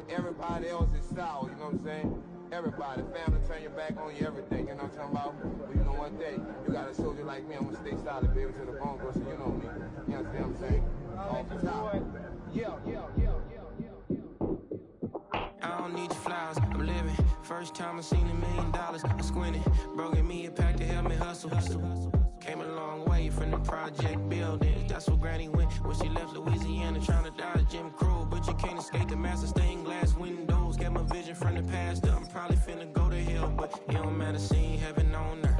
Everybody else is sour, you know what I'm saying? Everybody, family turn your back on you, everything, you know what I'm talking about? But you know one day, you got a soldier like me, I'm gonna stay solid, baby, to the bone, so you know me. You understand what I'm saying? Off the top. I don't need your flowers, I'm living. First time I seen $1 million, I squinted. Broken me a pack to help me hustle. Came a long way from the project buildings. That's where Granny went when she left Louisiana, trying to dodge Jim Crow. But you can't escape the master stained glass windows. Got my vision from the past. I'm probably finna go to hell, but it don't matter. Seeing heaven on earth.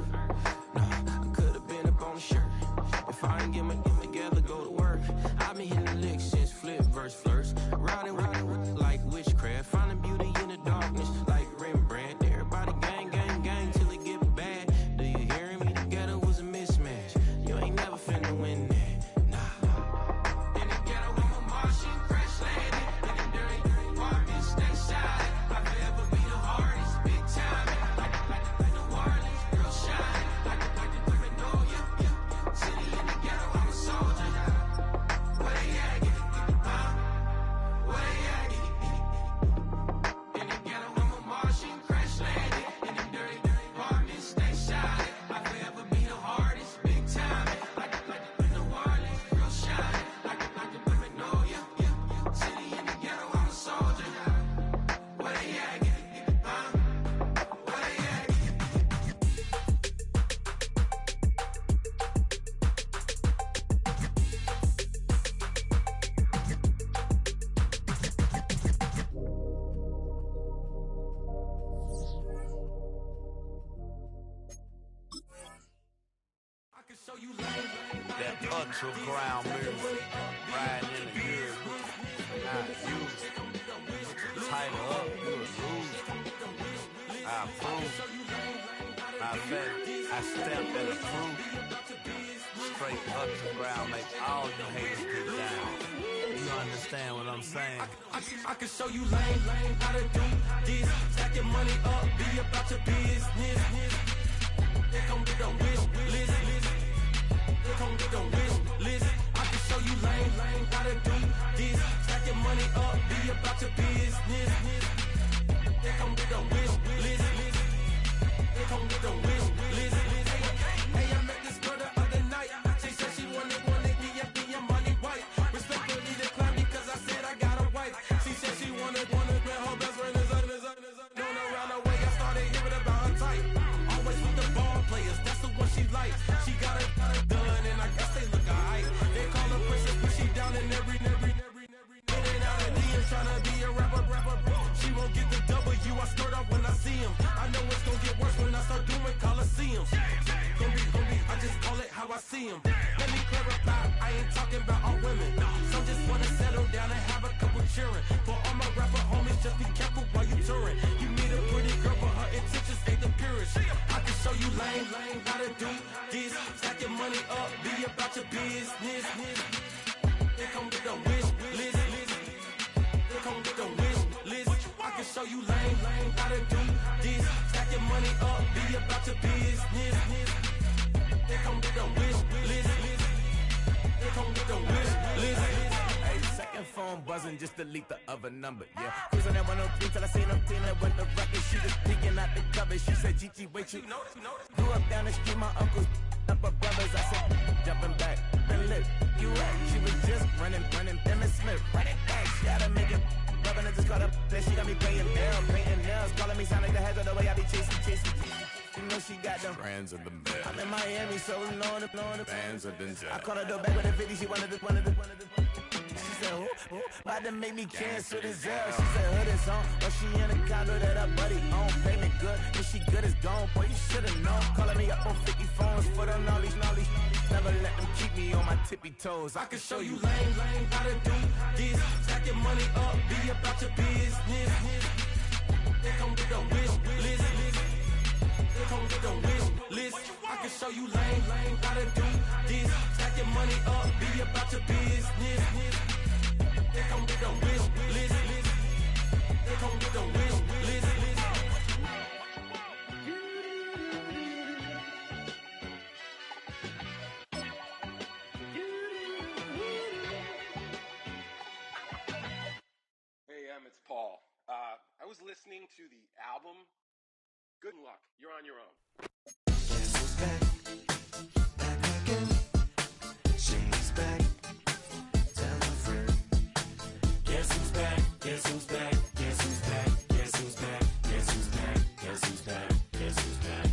No, I could have been up on the shirt. If I ain't get my together, go to work. I've been hitting the licks since flip verse first. Riding like witchcraft, finding beauty in the darkness like Rembrandt. Everybody gang, gang, gang till it get bad. Do you hear me? The ghetto was a mismatch. You ain't never finna win that. Nah. In the ghetto, I'm a Martian, crash landing. In them dirty apartments, stay shiny. I forever be the hardest, big time. Like New Orleans, real shiny. Like the women know you. City in the ghetto, I'm a soldier. Where they at? Where they at? In the ghetto, I'm a Martian, crash landing. In them dirty apartments, stay shiny. I forever be the hardest, big time. Like New Orleans, real shiny. Like the women know you. City in the ghetto, I'm a soldier. Where they at? Where they at? That ultra ground music, riding in the good, not used. Title up, you a loser. I approve. I bet I stamp and approve. Straight ultra ground make all you haters get down. You understand what I'm saying? I can show you lame, how to do this. Stack your money up, be about your business. They come with a wish list. They come with a wish list. I can show you lame, how to do this. Stack your money up, be about your business. They come with a wish list. They come with a wish list. Hey, I met this girl the other night. She said she wanted me a money white. Respectfully declined because I said I got a wife. She said she wanted man, her best friend is known around the way. I started hearing about her type. Always with the ball players, that's the one I see them. Let me clarify, I ain't talking about all women. Some just wanna settle down and have a couple children. For all my rapper homies, just be careful while you touring. You meet a pretty girl, but her intentions ain't the purest. I can show you lame, how to do this. Stack your money up, be about your business. They come with the wish list. They come with the wish list. I can show you lame, how to do this. Stack your money up, be about your business. They come with the wish list. They come with the wish list. Hey, second phone buzzing, just delete the other number, yeah. Cruising at 103 till I seen them feeling with the record. She was peeking out the cover. She said, Gigi, wait, you grew up down the street, my uncles up her brothers. I said, jumping back, been lit. You at? She was just running, Emmett Smith, running back. She had to make it. Rubbing it, just caught up. Then she got me painting nails, calling me sound like the heads of the way I be chasing. You know she got them Brands of the mail. I'm in Miami, so knowing the Bands of Denzel. I called her door back with a 50. She wanted the. She said, who? About to make me cancel this L. She said, hood is on, but she in a condo that her buddy own. Payment good, if she good is gone. Boy, you should've known. Calling me up on 50 phones for the knowledge. Never let them keep me on my tippy toes. I can show you lame, how to do this. Stack your money up, be about your business. They come with the wish list. They come with the wish list. I can show you lame, how to do this. Stack your money up, be about your business. They come with the wish list. They come with the wish list. Hey, it's Paul. I was listening to the album. Good luck. You're on your own. Guess who's back? Back again. She's back. Tell a friend. Guess who's back? Guess who's back? Guess who's back? Guess who's back? Guess who's back? Guess who's back? Guess who's back?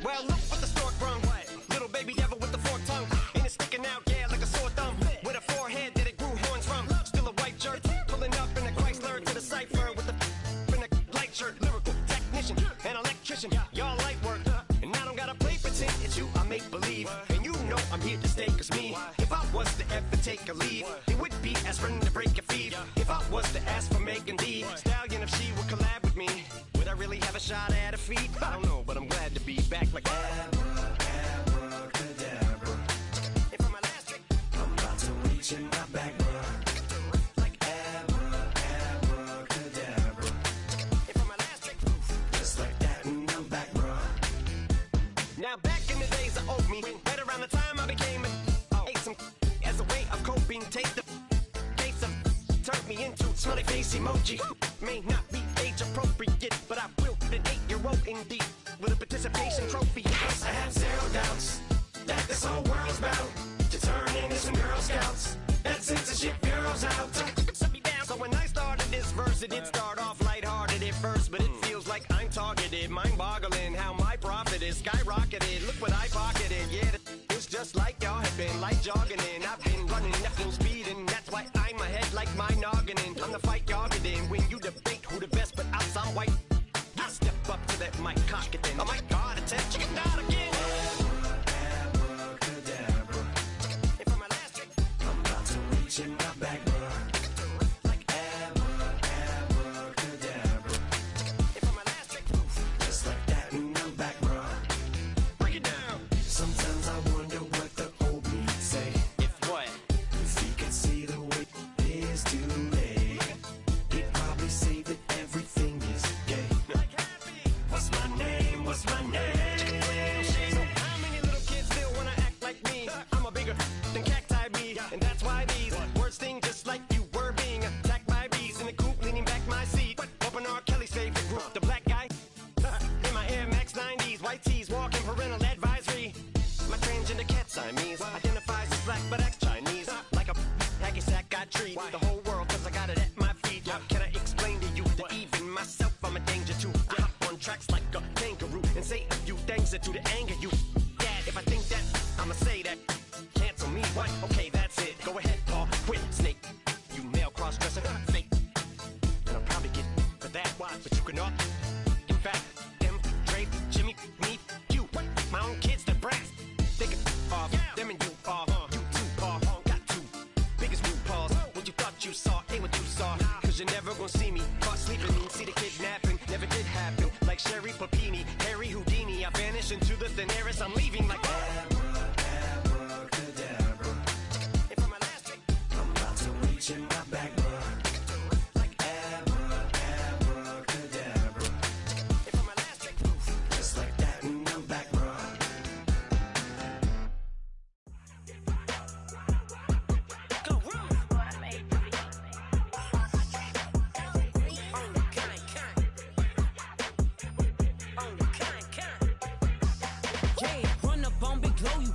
Well, look what the stork brung. Little baby devil with the forked tongue. And it's sticking out, yeah, like a sore thumb. With a forehead that it grew horns from. Still a white shirt, pulling up in a Chrysler to the cipher with the in a light shirt. Lyrical technician, an electrician, y'all light work. And I don't gotta play pretend, it's you I make believe. And you know I'm here to stay, cause me, if I was to ever take a leave, it would be as friend to break a feed. If I was to ask for Megan D Stallion, if she would collab with me, would I really have a shot at a feat? I don't know, but I'm glad to be back like Abracadabra. And for my last trick, I'm about to reach in my back, bruh. Like abracadabra. And for my last trick, just like that, and I'm back, bruh. now back in the days of owed me, right around the time I became ate some as a way of coping. Take the case of turned me into smiley face emoji. May not be age appropriate, but I will an 8-year-old indeed with a participation trophy. I have zero doubts that this whole world's bound to turn into some Girl Scouts. That censorship bureau's out. So when I started this verse, it did start off lighthearted at first, but it feels like I'm targeted. Mind-boggling how my profit is skyrocketed. Look what I pocketed. Yeah, it's just like y'all have been like jogging in. I've been running at full speed, and that's why I'm ahead like my noggin. I'm the fight y'all get in when you debate who the best, but I'm some white. I step up to that mic, cock it then. Oh my God, attempt chicken out again. Abracadabra. And for my last trick, I'm about to reach in my back, bruh. Like abracadabra. and for my last trick, Just like that, and I'm back, bruh. break it down. Sometimes I wonder what the old me'd say. If what? If he could see the way it is today, he'd probably say that everything is gay. What's my name? What's my name? So how many little kids still wanna act like me? I'm a bigger than cacti bee, and that's why these words sting just like you were being attacked by bees in the coop, leaning back my seat. Open R. Kelly's favorite group, the black guy. In my Air Max 90s, white tees, walking parental advisory. My transgender cat Siamese identifies as black but acts Chinese. Like a hacky sack I treat the whole world cause I got it at my feet. How can I explain to you that even myself I'm a danger to? I hop on tracks like a kangaroo and say a few things that do to anger you. Dad, if I think that, I'ma say that. Cancel me, what? Okay, that's it. Go ahead, Paul, quit, snake. You male cross-dresser, fake. And I'll probably get broken up. In fact, them, Dre, Jimmy, me, you, my own kids, the brass. They can off, them and you off, you two off, got two biggest root paws. What you thought you saw ain't what you saw. Cause you're never gonna see me caught sleeping, see the kidnapping, never did happen. Like Sherry Papini, Harry Houdini, I vanish into the thin air as I'm leaving like abracadabra. And for my last trick, I'm about to reach in my back, bro. Like abracadabra. And for my last trick, just like that, and I'm back, bro.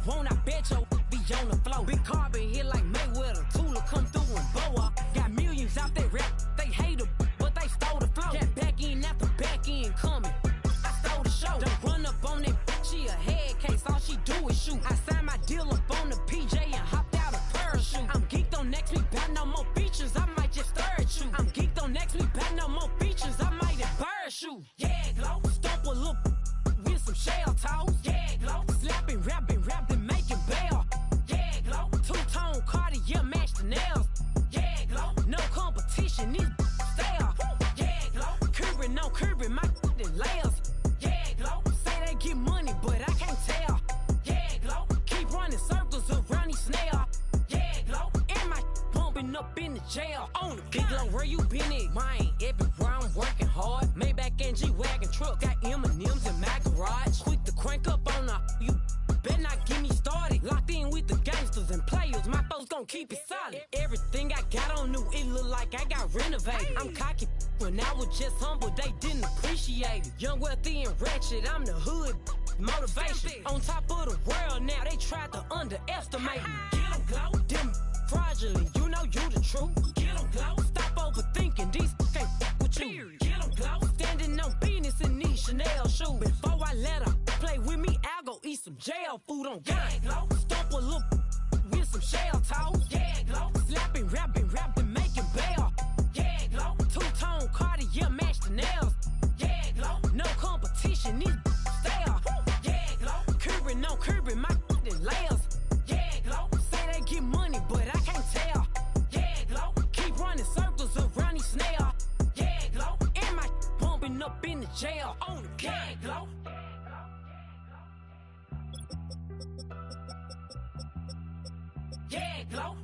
Won't I bet your be on the floor? Big carbon here like Mayweather. Tula come through and blow up. Got millions out there rap. They hate her, but they stole the flow. Got back in after back in coming. I stole the show. Don't run up on that. She a head case. All she do is shoot. I signed my deal up on the PJ and hopped out a parachute. I'm geeked on next week. Back no more features. I might just stir at you. I'm geeked on next week. Back no more features. I might embarrass you. Yeah, glow. Stomp a little with some shell toes. Yeah, glow. Slapping, rapping, making bail. Yeah, glow. Two-tone Cartier match the nails. Yeah, glow. No competition, these stale. Yeah, glow. Curbing, no curbing, my layers. Yeah, glow. Say they get money, but I can't tell. Yeah, glow. Keep running circles around these snails. Yeah, glow. And my bumping up in the jail. On the big glow, where you been at? Mine, everywhere I'm working hard. Maybach and G-Wagon truck. Got M&M's in my garage. Quick to crank up on the you. Better not get me started. Locked in with the gangsters and players. My folks gon' keep it solid. Everything I got on new, it look like I got renovated. I'm cocky when I was just humble, they didn't appreciate it. Young, wealthy, and ratchet, I'm the hood motivation. On top of the world now, they tried to underestimate me. Get 'em, glow. Them fraudulent, you know you the truth. Get 'em, glow. Stop overthinking, these can't fuck with you. Get 'em, glow. Standing on business in these Chanel shoes. Before I let her play with me, I'll go eat some jail food on gang. Glow. Stomp a little with some shell toes. Yeah, glow. Slapping, rapping, making bail. Yeah, glow. Two-tone Cartier match the nails. Yeah, glow. No competition, these stale. Yeah, glow. Curbing, no curbing, my layers. Yeah, glow. Say they get money, but I can't tell. Yeah, glow. Keep running circles around these snails. Yeah, glow. And my bumping up in the jail. On the gang, glow. Yeah, glow.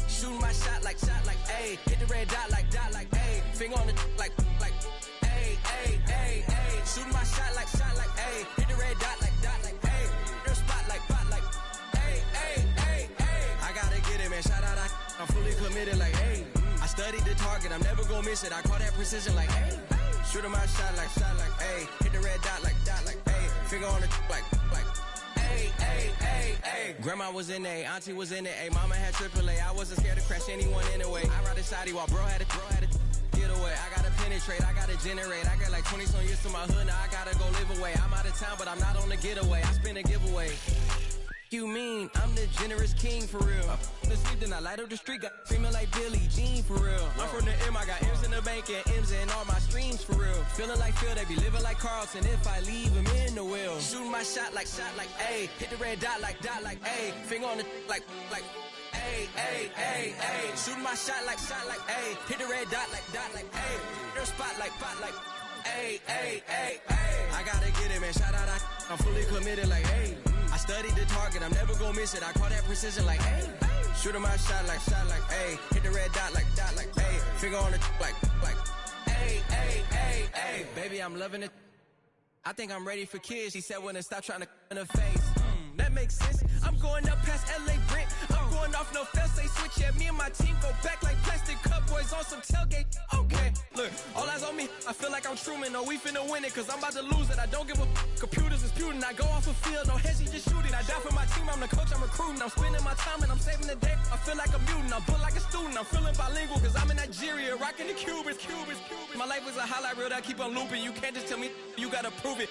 Shooting my shot like, ayy. Hit the red dot like, ayy. Finger on the like, ayy, ayy, ayy, ayy. Shooting my shot like, ayy. Hit the red dot like, ayy. Your spot like, ayy, ayy, ayy, ayy. I gotta get it, man. Shout out, I'm fully committed like, ayy. I studied the target, I'm never gonna miss it. I call that precision like, ayy. Shooting my shot like, ayy. Hit the red dot like, ayy. Finger on the like, ayy, ayy, ayy, ayy. Grandma was in A, auntie was in it, ayy. Mama had AAA, I wasn't scared to crash anyone anyway. I ride a shotty while bro had a get away. I gotta penetrate, I gotta generate. I got like 20 some years to my hood, now I gotta go live away. I'm out of town, but I'm not on the getaway. I spin a giveaway. You mean I'm the generous king for real? The sleep, then I light up the street, got screaming like Billie Jean for real. I'm from the M, I got M's in the bank and M's in all my streams for real. Feeling like Phil, they be living like Carlson if I leave him in the wheel. Shooting my shot like A, hit the red dot like A, finger on the like A. Shooting my shot like A, hit the red dot like A. Your spot like A. I gotta get it, man. Shout out, I'm fully committed like hey. I studied the target, I'm never gonna miss it. I call that precision like hey. Shooting my shot like hey. Hit the red dot like hey. Finger on the like hey. Baby, I'm loving it. I think I'm ready for kids. She said when to stop trying to in her face. That makes sense. I'm going up past LA Brent. I'm going off no fence, they switch. Yeah, me and my team go back like plastic cup boys on some tailgate. Okay, look, all eyes on me. I feel like I'm Truman. No, we finna win it, cause I'm about to lose it. I don't give a computers is putin'. I go off a field, no heads, just shoot it. I die for my team, I'm the coach, I'm recruiting. I'm spending my time and I'm saving the day. I feel like a mutant, I'm built like a student. I'm feeling bilingual, cause I'm in Nigeria, rocking the Cubans. My life is a highlight reel that I keep on looping. You can't just tell me, you gotta prove it.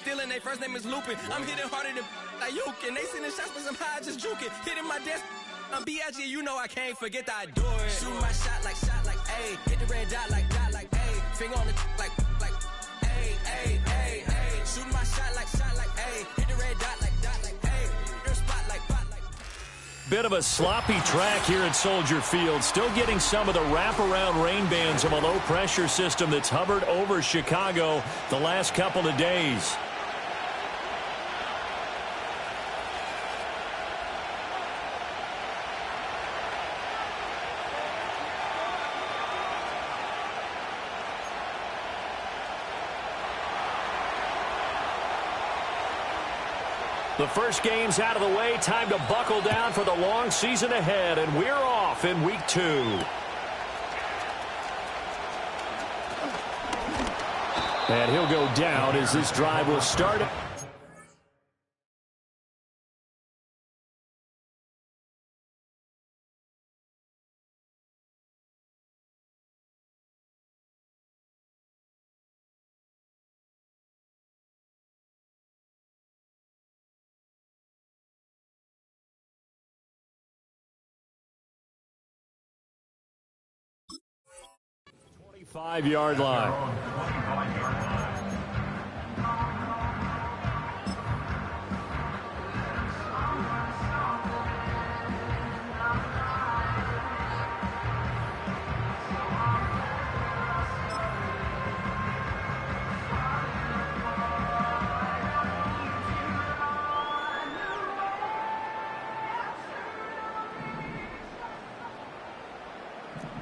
Stealing, their first name is Lupin. I'm hitting harder than Ayuk, and they sending shots for some high, just juke it. Hitting my desk, I'm B.I.G., you know I can't forget that I do it. Shooting my shot like A, hit the red dot like A, finger on the like A. Shooting my shot like A, hit the red dot like A. Your spot like Bit of a sloppy track here at Soldier Field. Still getting some of the wraparound rain bands of a low-pressure system that's hovered over Chicago the last couple of days. The first game's out of the way. Time to buckle down for the long season ahead, and we're off in week 2. And he'll go down as this drive will start. Five-yard line.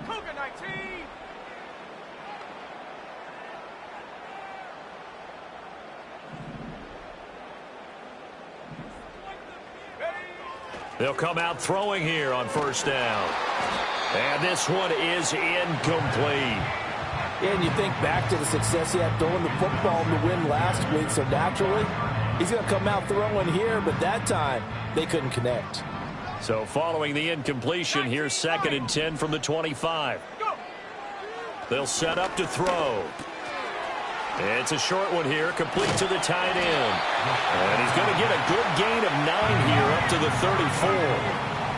Cougar 19. They'll come out throwing here on first down. And this one is incomplete. And you think back to the success he had throwing the football in the win last week, so naturally, he's going to come out throwing here, but that time, they couldn't connect. So following the incompletion, here's 2nd and 10 from the 25. They'll set up to throw. It's a short one here, complete to the tight end. And he's going to get a good gain of 9 here up to the 34.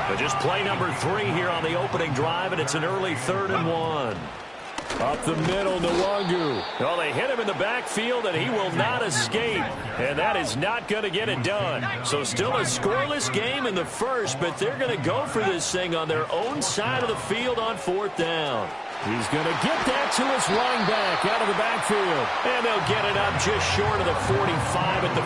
But just play number 3 here on the opening drive, and it's an early 3rd and 1. Up the middle, Nwangu. Well, they hit him in the backfield, and he will not escape. And that is not going to get it done. So still a scoreless game in the first, but they're going to go for this thing on their own side of the field on 4th down. He's going to get that to his running back out of the backfield. And they'll get it up just short of the 45 at the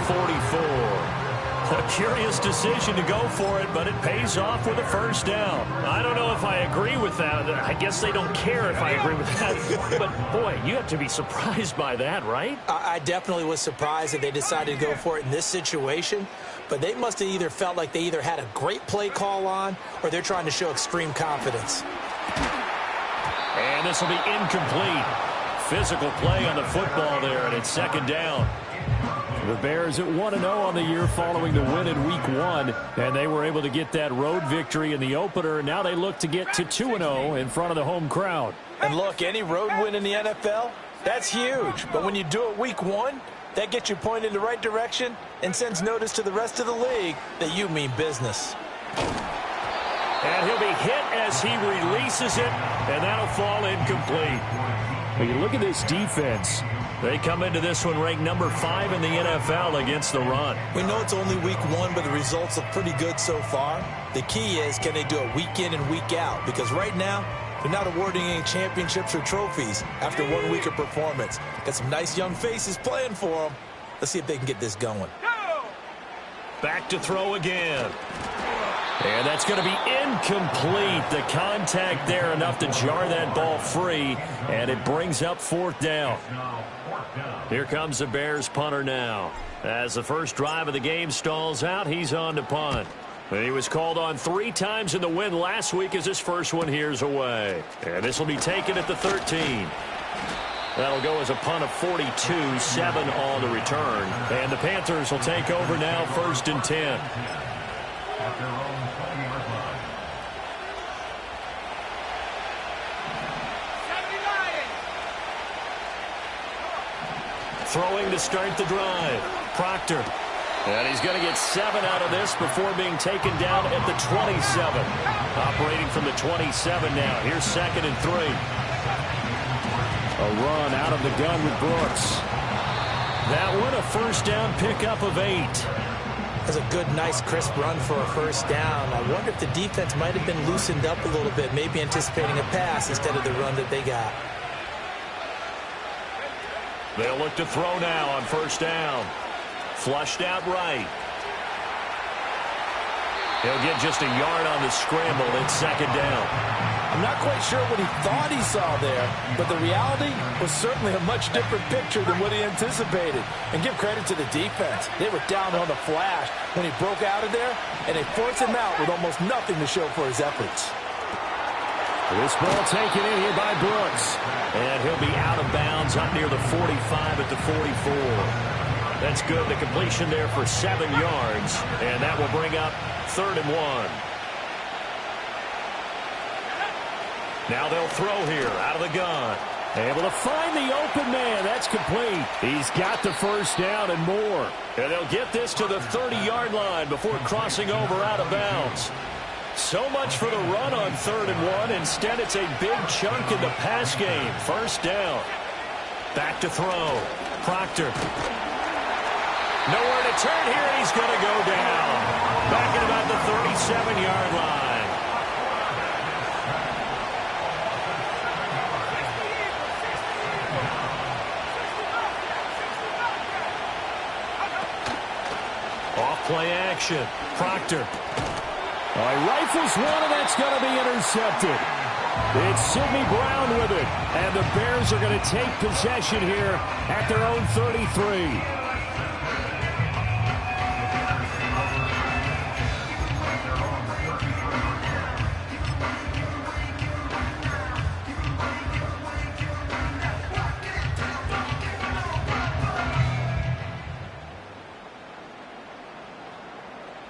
44. A curious decision to go for it, but it pays off with a first down. I don't know if I agree with that. I guess they don't care if I agree with that. But, boy, you have to be surprised by that, right? I definitely was surprised that they decided to go for it in this situation. But they must have either felt like they either had a great play call on or they're trying to show extreme confidence. And this will be incomplete. Physical play on the football there, and it's 2nd down. The Bears at 1-0 on the year following the win in Week 1, and they were able to get that road victory in the opener. Now they look to get to 2-0 in front of the home crowd. And look, any road win in the NFL, that's huge. But when you do it Week 1, That gets you pointed in the right direction and sends notice to the rest of the league that you mean business. And he'll be hit as he releases it, and that'll fall incomplete. When you look at this defense, they come into this one ranked number 5 in the NFL against the run. We know it's only week 1, but the results look pretty good so far. The key is, can they do it week in and week out? Because right now, they're not awarding any championships or trophies after 1 week of performance. Got some nice young faces playing for them. Let's see if they can get this going. Back to throw again. And that's going to be incomplete. The contact there enough to jar that ball free, and it brings up 4th down. Here comes the Bears punter now. As the first drive of the game stalls out, he's on to punt. He was called on 3 times in the win last week as his first one here's away. And this will be taken at the 13. That'll go as a punt of 42, 7 on the return. And the Panthers will take over now, 1st and 10. Throwing to start the drive. Proctor. And he's going to get 7 out of this before being taken down at the 27. Operating from the 27 now. Here's 2nd and 3. A run out of the gun with Brooks. That one a first down pickup of 8. That's a good, nice, crisp run for a first down. I wonder if the defense might have been loosened up a little bit, maybe anticipating a pass instead of the run that they got. They'll look to throw now on first down. Flushed out right. He'll get just a yard on the scramble. It's 2nd down. I'm not quite sure what he thought he saw there, but the reality was certainly a much different picture than what he anticipated. And give credit to the defense. They were down on the flash when he broke out of there, and they forced him out with almost nothing to show for his efforts. This ball taken in here by Brooks. And he'll be out of bounds up near the 45 at the 44. That's good. The completion there for 7 yards. And that will bring up 3rd and 1. Now they'll throw here out of the gun. Able to find the open man. That's complete. He's got the first down and more. And they'll get this to the 30-yard line before crossing over out of bounds. So much for the run on 3rd and 1. Instead, it's a big chunk in the pass game. First down. Back to throw. Proctor. Nowhere to turn here, and he's going to go down. Back at about the 37-yard line. Off-play action. Proctor. He rifles one, and that's going to be intercepted. It's Sidney Brown with it, and the Bears are going to take possession here at their own 33.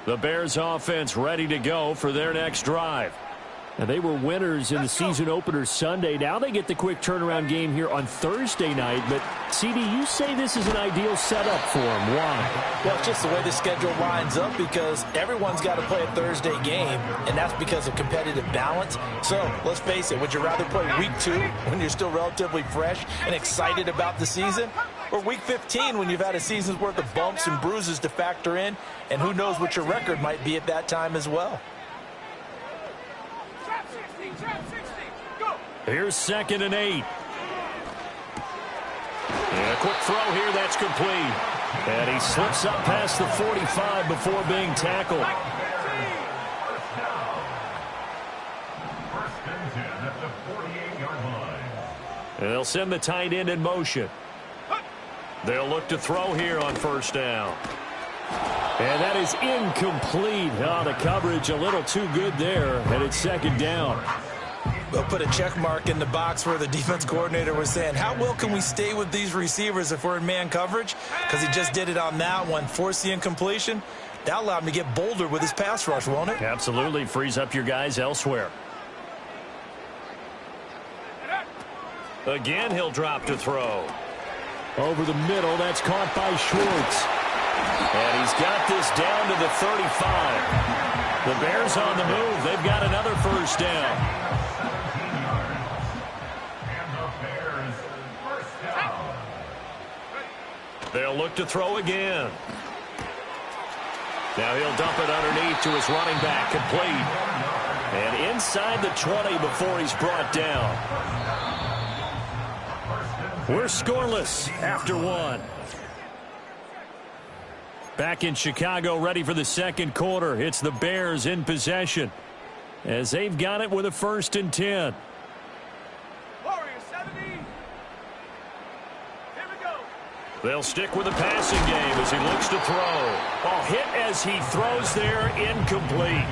The Bears offense ready to go for their next drive. And they were winners in the season opener Sunday. Now they get the quick turnaround game here on Thursday night. But, CD, you say this is an ideal setup for them. Why? Well, it's just the way the schedule lines up because everyone's got to play a Thursday game, and that's because of competitive balance. So, let's face it, would you rather play week 2 when you're still relatively fresh and excited about the season? Or week 15 when you've had a season's worth of bumps and bruises to factor in, and who knows what your record might be at that time as well. Here's 2nd and 8. And a quick throw here, that's complete. And he slips up past the 45 before being tackled. And they'll send the tight end in motion. They'll look to throw here on first down. And that is incomplete. Oh, the coverage a little too good there, and it's 2nd down. They'll put a check mark in the box where the defense coordinator was saying, how well can we stay with these receivers if we're in man coverage? Because he just did it on that one, forced the incompletion. That allowed him to get bolder with his pass rush, won't it? Absolutely. Frees up your guys elsewhere. Again, he'll drop to throw. Over the middle, that's caught by Schwartz. And he's got this down to the 35. The Bears on the move. They've got another first down. They'll look to throw again. Now he'll dump it underneath to his running back, complete. And inside the 20 before he's brought down. We're scoreless after one. Back in Chicago, ready for the second quarter. It's the Bears in possession as they've got it with a 1st and 10. They'll stick with the passing game as he looks to throw. Ball hit as he throws there, incomplete.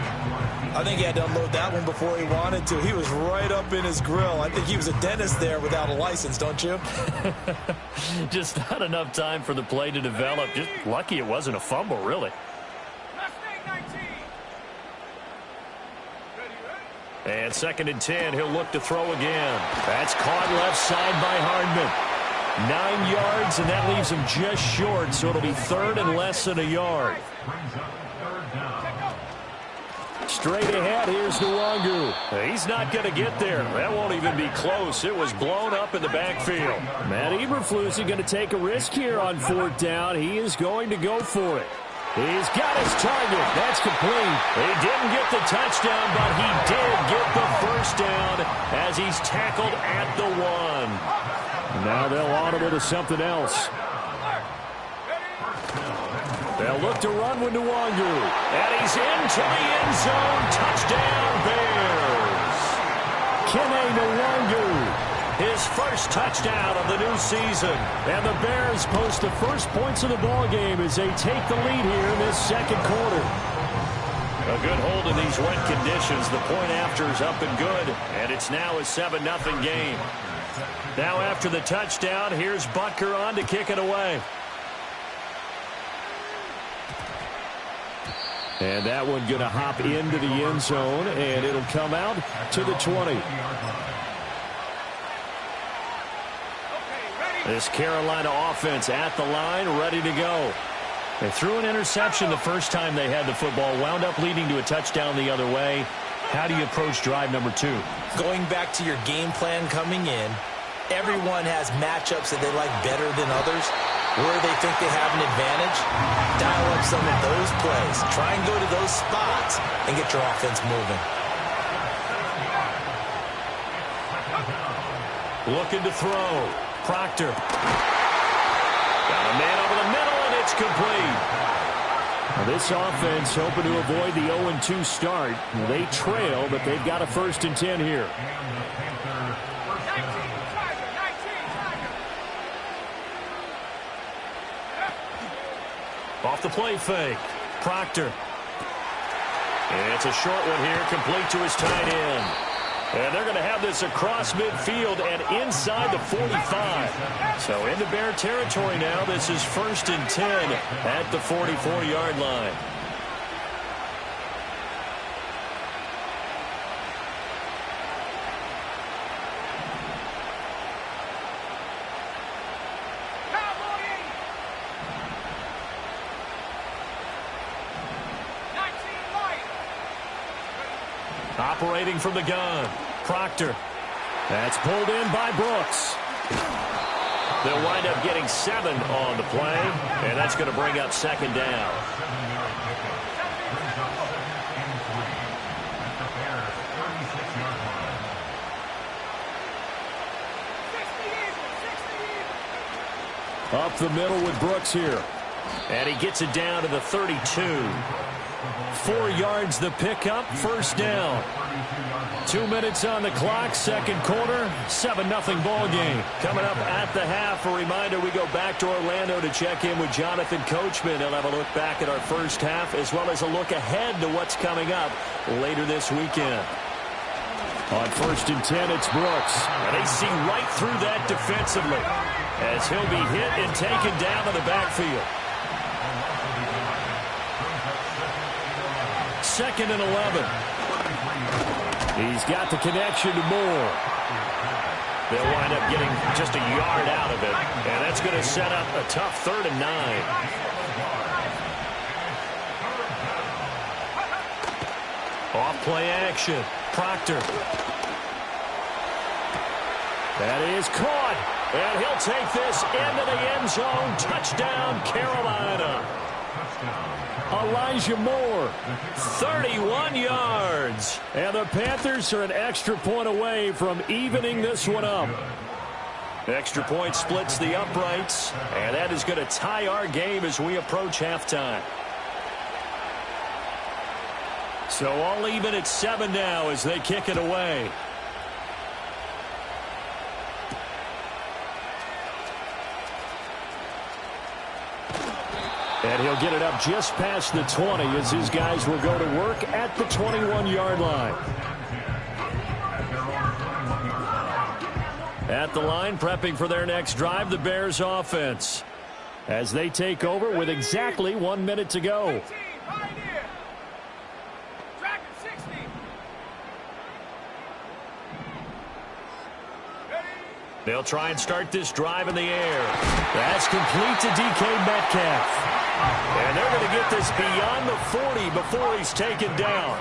I think he had to unload that one before he wanted to. He was right up in his grill. I think he was a dentist there without a license, don't you? Just not enough time for the play to develop. Just lucky it wasn't a fumble, really. And 2nd and 10, he'll look to throw again. That's caught left side by Hardman. 9 yards, and that leaves him just short, so it'll be 3rd and less than a yard. Straight ahead, here's Nwangu. He's not going to get there. That won't even be close. It was blown up in the backfield. Matt Eberflus is going to take a risk here on 4th down. He is going to go for it. He's got his target. That's complete. He didn't get the touchdown, but he did get the first down as he's tackled at the 1. Now they'll audible to something else. They'll look to run with Nwangu. And he's into the end zone. Touchdown, Bears. Kene Nwangu, his first touchdown of the new season. And the Bears post the first points of the ball game as they take the lead here in this second quarter. A good hold in these wet conditions. The point after is up and good. And it's now a 7-0 game. Now after the touchdown, here's Butker on to kick it away. And that one going to hop into the end zone, and it'll come out to the 20. This Carolina offense at the line, ready to go. They threw an interception the first time they had the football, wound up leading to a touchdown the other way. How do you approach drive number 2? Going back to your game plan coming in, everyone has matchups that they like better than others. Where they think they have an advantage, dial up some of those plays. Try and go to those spots and get your offense moving. Looking to throw. Proctor. Got a man over the middle, and it's complete. Now this offense hoping to avoid the 0-2 start. They trail, but they've got a 1st and 10 here. Off the play fake. Proctor. And it's a short one here, complete to his tight end. And they're going to have this across midfield and inside the 45. So into Bear territory now. This is 1st and 10 at the 44-yard line. Operating from the gun. Proctor. That's pulled in by Brooks. They'll wind up getting 7 on the play, and that's going to bring up 2nd down. Up the middle with Brooks here. And he gets it down to the 32. 4 yards the pickup, 1st down. 2 minutes on the clock, second quarter, 7-0 ball game. Coming up at the half, a reminder we go back to Orlando to check in with Jonathan Coachman. He'll have a look back at our first half as well as a look ahead to what's coming up later this weekend. On 1st and 10, it's Brooks. And they see right through that defensively as he'll be hit and taken down to the backfield. 2nd and 11. He's got the connection to Moore. They'll wind up getting just a yard out of it, and that's going to set up a tough 3rd and 9. Off play action. Proctor. That is caught, and he'll take this into the end zone. Touchdown, Carolina. Elijah Moore, 31 yards. And the Panthers are an extra point away from evening this one up. Extra point splits the uprights, and that is going to tie our game as we approach halftime. So all even at 7 now as they kick it away. And he'll get it up just past the 20 as his guys will go to work at the 21-yard line. At the line, prepping for their next drive, the Bears offense. As they take over with exactly 1 minute to go. They'll try and start this drive in the air. That's complete to DK Metcalf. And they're going to get this beyond the 40 before he's taken down.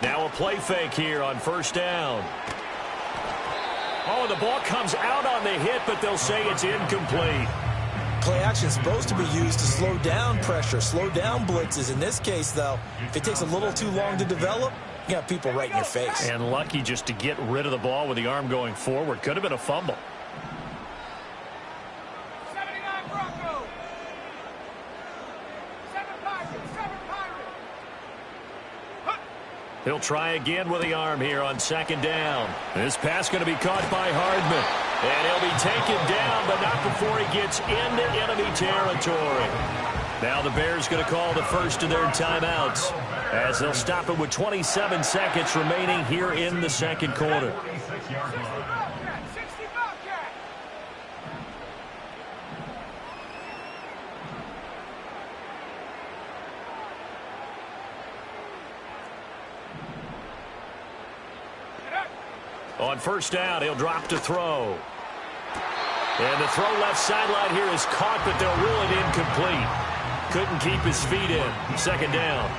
Now a play fake here on 1st down. Oh, the ball comes out on the hit, but they'll say it's incomplete. Play action is supposed to be used to slow down pressure, slow down blitzes. In this case, though, if it takes a little too long to develop, you got people right in your face. And lucky just to get rid of the ball with the arm going forward. Could have been a fumble. 79 Broncos. 7 Pirates. 7 Pirates. He'll try again with the arm here on 2nd down. This pass going to be caught by Hardman. And he'll be taken down, but not before he gets into enemy territory. Now the Bears going to call the first of their timeouts, as they'll stop it with 27 seconds remaining here in the 2nd quarter. On 1st down, he'll drop to throw. And the throw left sideline here is caught, but they'll rule it incomplete. Couldn't keep his feet in. 2nd down.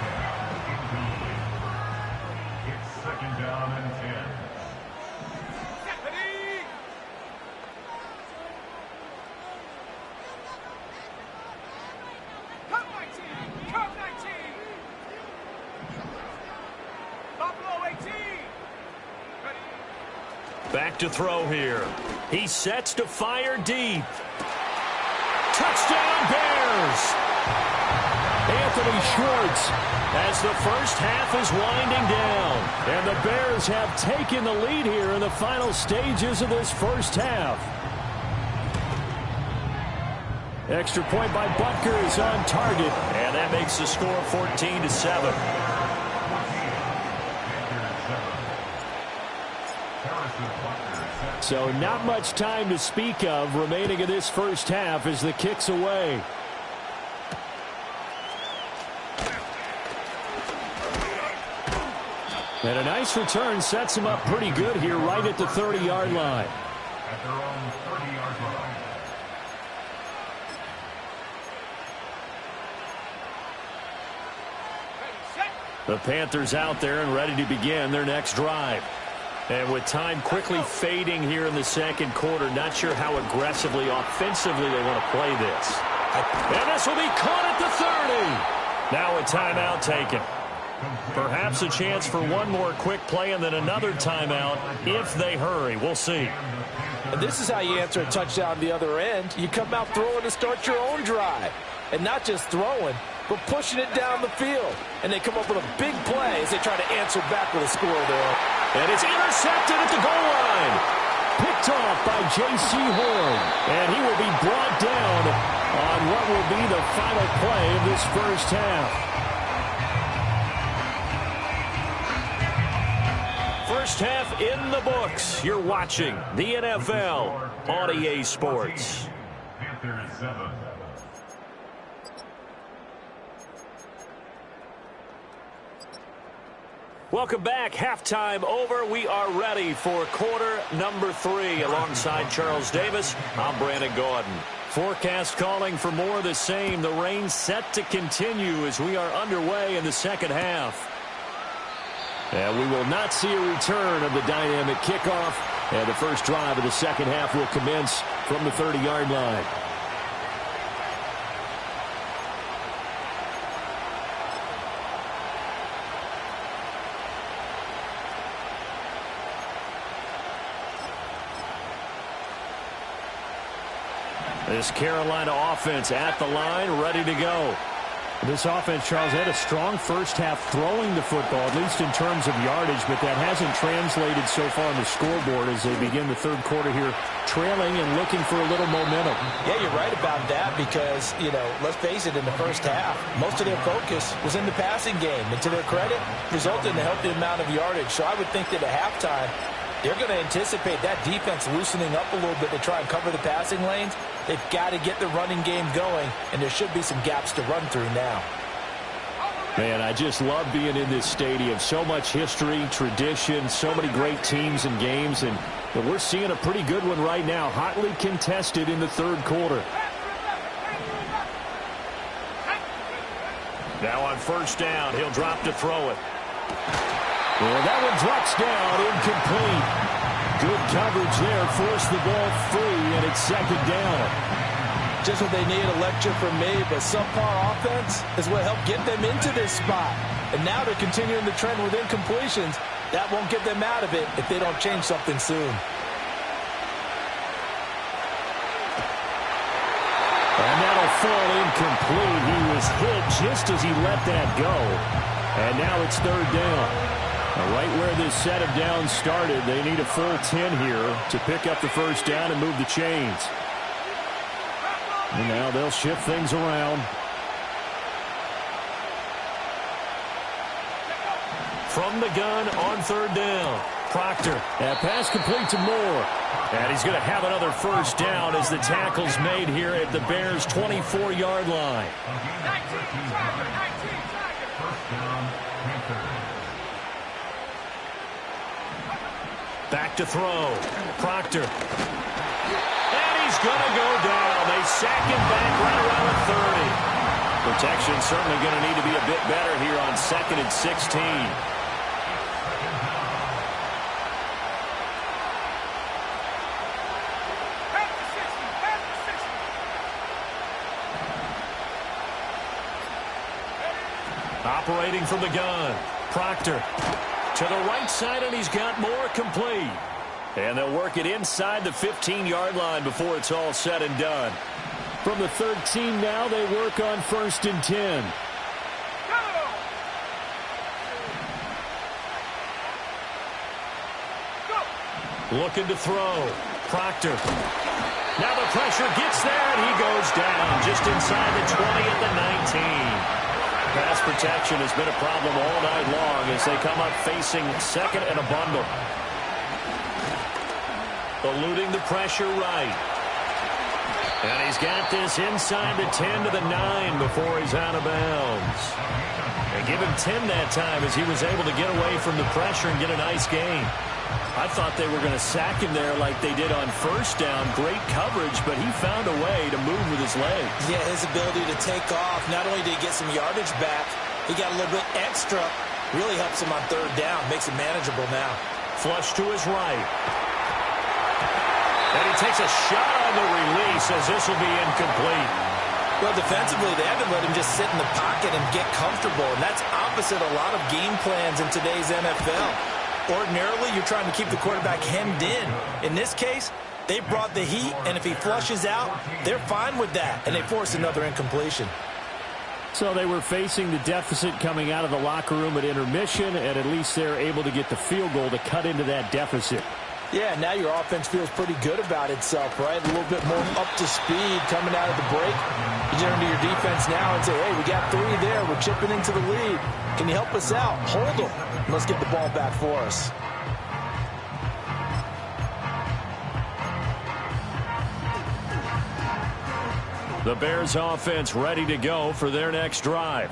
It's 2nd down and 10. Cut 19. Cut 19. Buffalo 18. Back to throw here. He sets to fire deep. Touchdown, Bears! Anthony Schwartz as the first half is winding down. And the Bears have taken the lead here in the final stages of this first half. Extra point by Butker is on target. And that makes the score 14-7. So not much time to speak of remaining in this first half as the kick's away. And a nice return sets him up pretty good here right at the 30-yard line. At their own 30-yard line. The Panthers out there and ready to begin their next drive. And with time quickly fading here in the 2nd quarter, not sure how aggressively, offensively they want to play this. And this will be caught at the 30. Now a timeout taken. Perhaps a chance for one more quick play and then another timeout if they hurry. We'll see. And this is how you answer a touchdown the other end. You come out throwing to start your own drive. And not just throwing, but pushing it down the field. And they come up with a big play as they try to answer back with a score there. And it's intercepted at the goal line. Picked off by J.C. Horn. And he will be brought down on what will be the final play of this first half. First half in the books. You're watching the NFL on EA Sports. Panthers 7. Welcome back. Halftime over. We are ready for quarter number 3. Alongside Charles Davis, I'm Brandon Gaudin. Forecast calling for more of the same. The rain set to continue as we are underway in the second half. And we will not see a return of the dynamic kickoff. And the first drive of the second half will commence from the 30-yard line. This Carolina offense at the line, ready to go. This offense, Charles, had a strong first half throwing the football, at least in terms of yardage, but that hasn't translated so far on the scoreboard as they begin the third quarter here, trailing and looking for a little momentum. Yeah, you're right about that because, let's face it, in the first half, most of their focus was in the passing game. And to their credit, resulted in a healthy amount of yardage. So I would think that at halftime, they're going to anticipate that defense loosening up a little bit to try and cover the passing lanes. They've got to get the running game going, and there should be some gaps to run through now. Man, I just love being in this stadium. So much history, tradition, so many great teams and games, and we're seeing a pretty good one right now, hotly contested in the third quarter. Now on first down, he'll drop to throw it. Well, that one drops down, incomplete. Good coverage there, forced the ball free, and it's second down. Just what they need, a lecture from me, but subpar offense is what helped get them into this spot. And now they're continuing the trend with incompletions. That won't get them out of it if they don't change something soon. And that'll fall incomplete. He was hit just as he let that go. And now it's third down. Right where this set of downs started, they need a full 10 here to pick up the first down and move the chains. And now they'll shift things around. From the gun on third down, Proctor. That pass complete to Moore. And he's going to have another first down as the tackle's made here at the Bears' 24-yard line. Back to throw. Proctor. And he's going to go down. They sack him back right around the 30. Protection certainly going to need to be a bit better here on 2nd and 16. Operating from the gun. Proctor. To the right side, and he's got more complete. And they'll work it inside the 15-yard line before it's all said and done. From the 13 now, they work on 1st and 10. Looking to throw. Proctor. Now the pressure gets there, and he goes down just inside the 20 at the 19. Pass protection has been a problem all night long as they come up facing second and a bundle. Eluding the pressure right. And he's got this inside the 10 to the 9 before he's out of bounds. They give him 10 that time as he was able to get away from the pressure and get a nice gain. I thought they were going to sack him there like they did on first down. Great coverage, but he found a way to move with his legs. Yeah, his ability to take off. Not only did he get some yardage back, he got a little bit extra. Really helps him on third down. Makes it manageable now. Flush to his right. And he takes a shot on the release as this will be incomplete. Well, defensively, they haven't let him just sit in the pocket and get comfortable. And that's opposite a lot of game plans in today's NFL. Ordinarily, you're trying to keep the quarterback hemmed in. In this case, they brought the heat, and if he flushes out, they're fine with that, and they force another incompletion. So they were facing the deficit coming out of the locker room at intermission, and at least they're able to get the field goal to cut into that deficit. Yeah, now your offense feels pretty good about itself, right? A little bit more up to speed coming out of the break. You turn to your defense now and say, hey, we got 3 there. We're chipping into the lead. Can you help us out? Hold them. Let's get the ball back for us. The Bears offense ready to go for their next drive.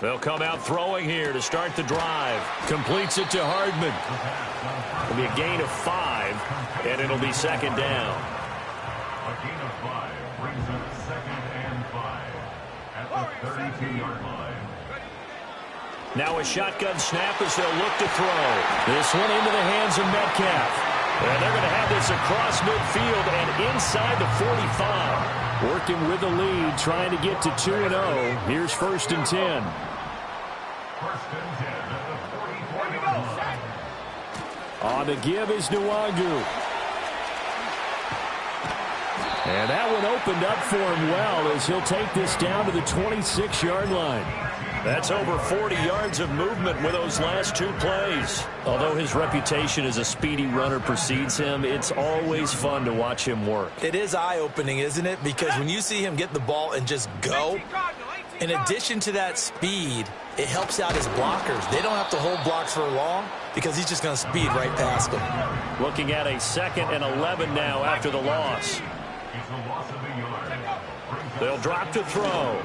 They'll come out throwing here to start the drive. Completes it to Hardman. It'll be a gain of 5, and it'll be second down. A gain of 5 brings up 2nd and 5 at the 32-yard line. Now a shotgun snap as they'll look to throw. This one into the hands of Metcalf. And they're going to have this across midfield and inside the 45. Working with the lead, trying to get to 2-0. Here's 1st and 10. 1st and 10 at the 44-yard line. On the give is Nwangu. And that one opened up for him well as he'll take this down to the 26-yard line. That's over 40 yards of movement with those last 2 plays. Although his reputation as a speedy runner precedes him, it's always fun to watch him work. It is eye-opening, isn't it? Because when you see him get the ball and just go, in addition to that speed, it helps out his blockers. They don't have to hold blocks for long because he's just going to speed right past them. Looking at a 2nd and 11 now after the loss. They'll drop to throw.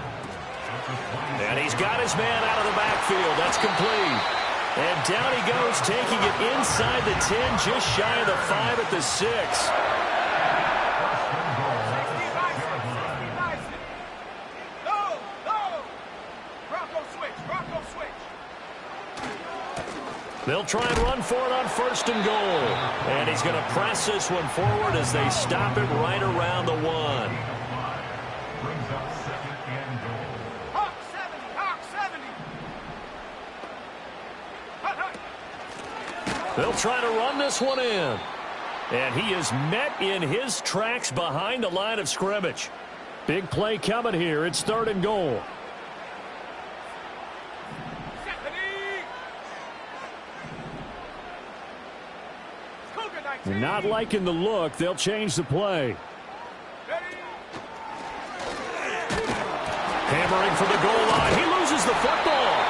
And he's got his man out of the backfield. That's complete. And down he goes, taking it inside the 10, just shy of the 5 at the 6. They'll try and run for it on 1st and goal. And he's going to press this one forward as they stop it right around the 1. They'll try to run this one in. And he is met in his tracks behind the line of scrimmage. Big play coming here. It's 3rd and goal. They're not liking the look. They'll change the play. Hammering for the goal line. He loses the football.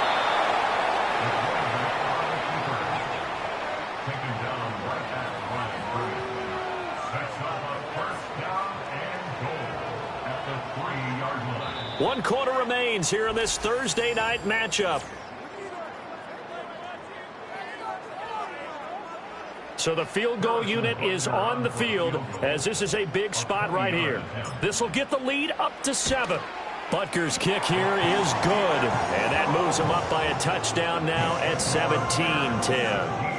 One quarter remains here in this Thursday night matchup. So the field goal unit is on the field as this is a big spot right here. This will get the lead up to 7. Butker's kick here is good. And that moves him up by a touchdown now at 17-10.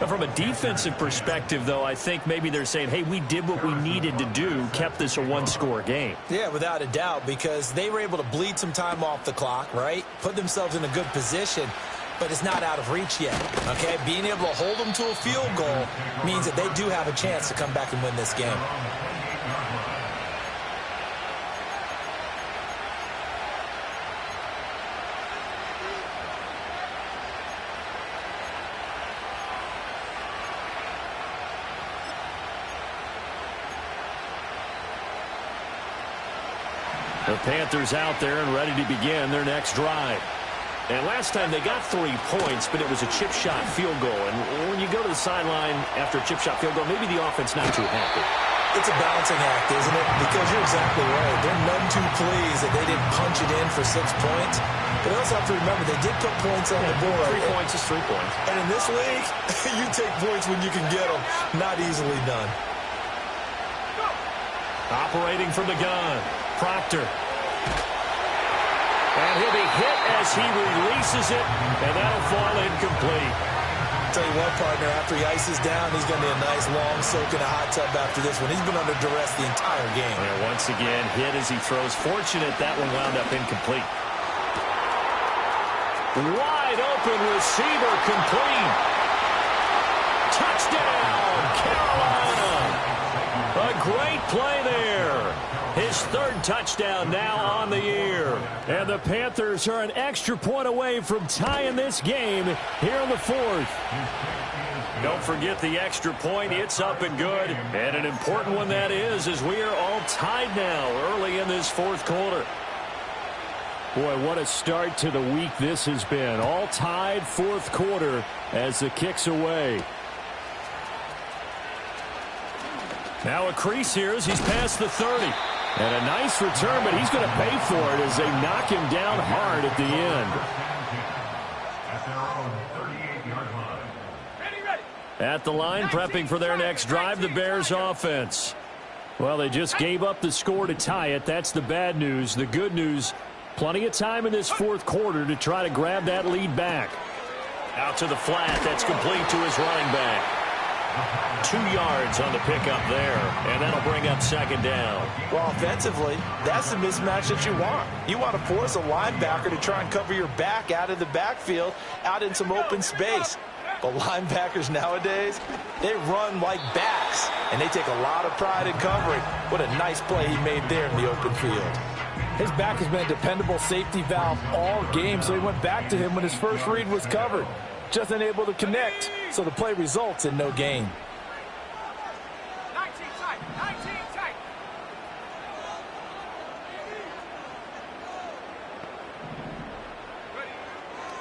From a defensive perspective, though, I think maybe they're saying, hey, we did what we needed to do, kept this a 1-score game. Yeah, without a doubt, because they were able to bleed some time off the clock, right? Put themselves in a good position, but it's not out of reach yet, okay? Being able to hold them to a field goal means that they do have a chance to come back and win this game. The Panthers out there and ready to begin their next drive. And last time they got 3 points, but it was a chip shot field goal. And when you go to the sideline after a chip shot field goal, maybe the offense not too happy. It's a balancing act, isn't it? Because you're exactly right. They're none too pleased that they didn't punch it in for 6 points. But also have to remember, they did put points on the board. 3 points is 3 points. And in this league, you take points when you can get them. Not easily done. Operating from the gun, Proctor. And he'll be hit as he releases it, and that'll fall incomplete. Tell you what, partner, after he ices down, he's going to be a nice long soak in a hot tub after this one. He's been under duress the entire game. And once again, hit as he throws. Fortunate that one wound up incomplete. Wide open receiver, complete. Touchdown, Carolina. A great play there. His 3rd touchdown now on the year. And the Panthers are an extra point away from tying this game here in the 4th. Don't forget the extra point. It's up and good. And an important one that is, as we are all tied now early in this 4th quarter. Boy, what a start to the week this has been. All tied 4th quarter as the kick's away. Now a crease here as he's past the 30. And a nice return, but he's going to pay for it as they knock him down hard at the end. At their own 38-yard line. At the line, prepping for their next drive, the Bears offense. Well, they just gave up the score to tie it. That's the bad news. The good news, plenty of time in this fourth quarter to try to grab that lead back. Out to the flat. That's complete to his running back. 2 yards on the pickup there, and that'll bring up second down. Well, offensively, that's the mismatch that you want. You want to force a linebacker to try and cover your back out of the backfield, out in some open space. But linebackers nowadays, they run like backs, and they take a lot of pride in covering. What a nice play he made there in the open field. His back has been a dependable safety valve all game, so he went back to him when his first read was covered. Just unable to connect, so the play results in no gain. 19 tight.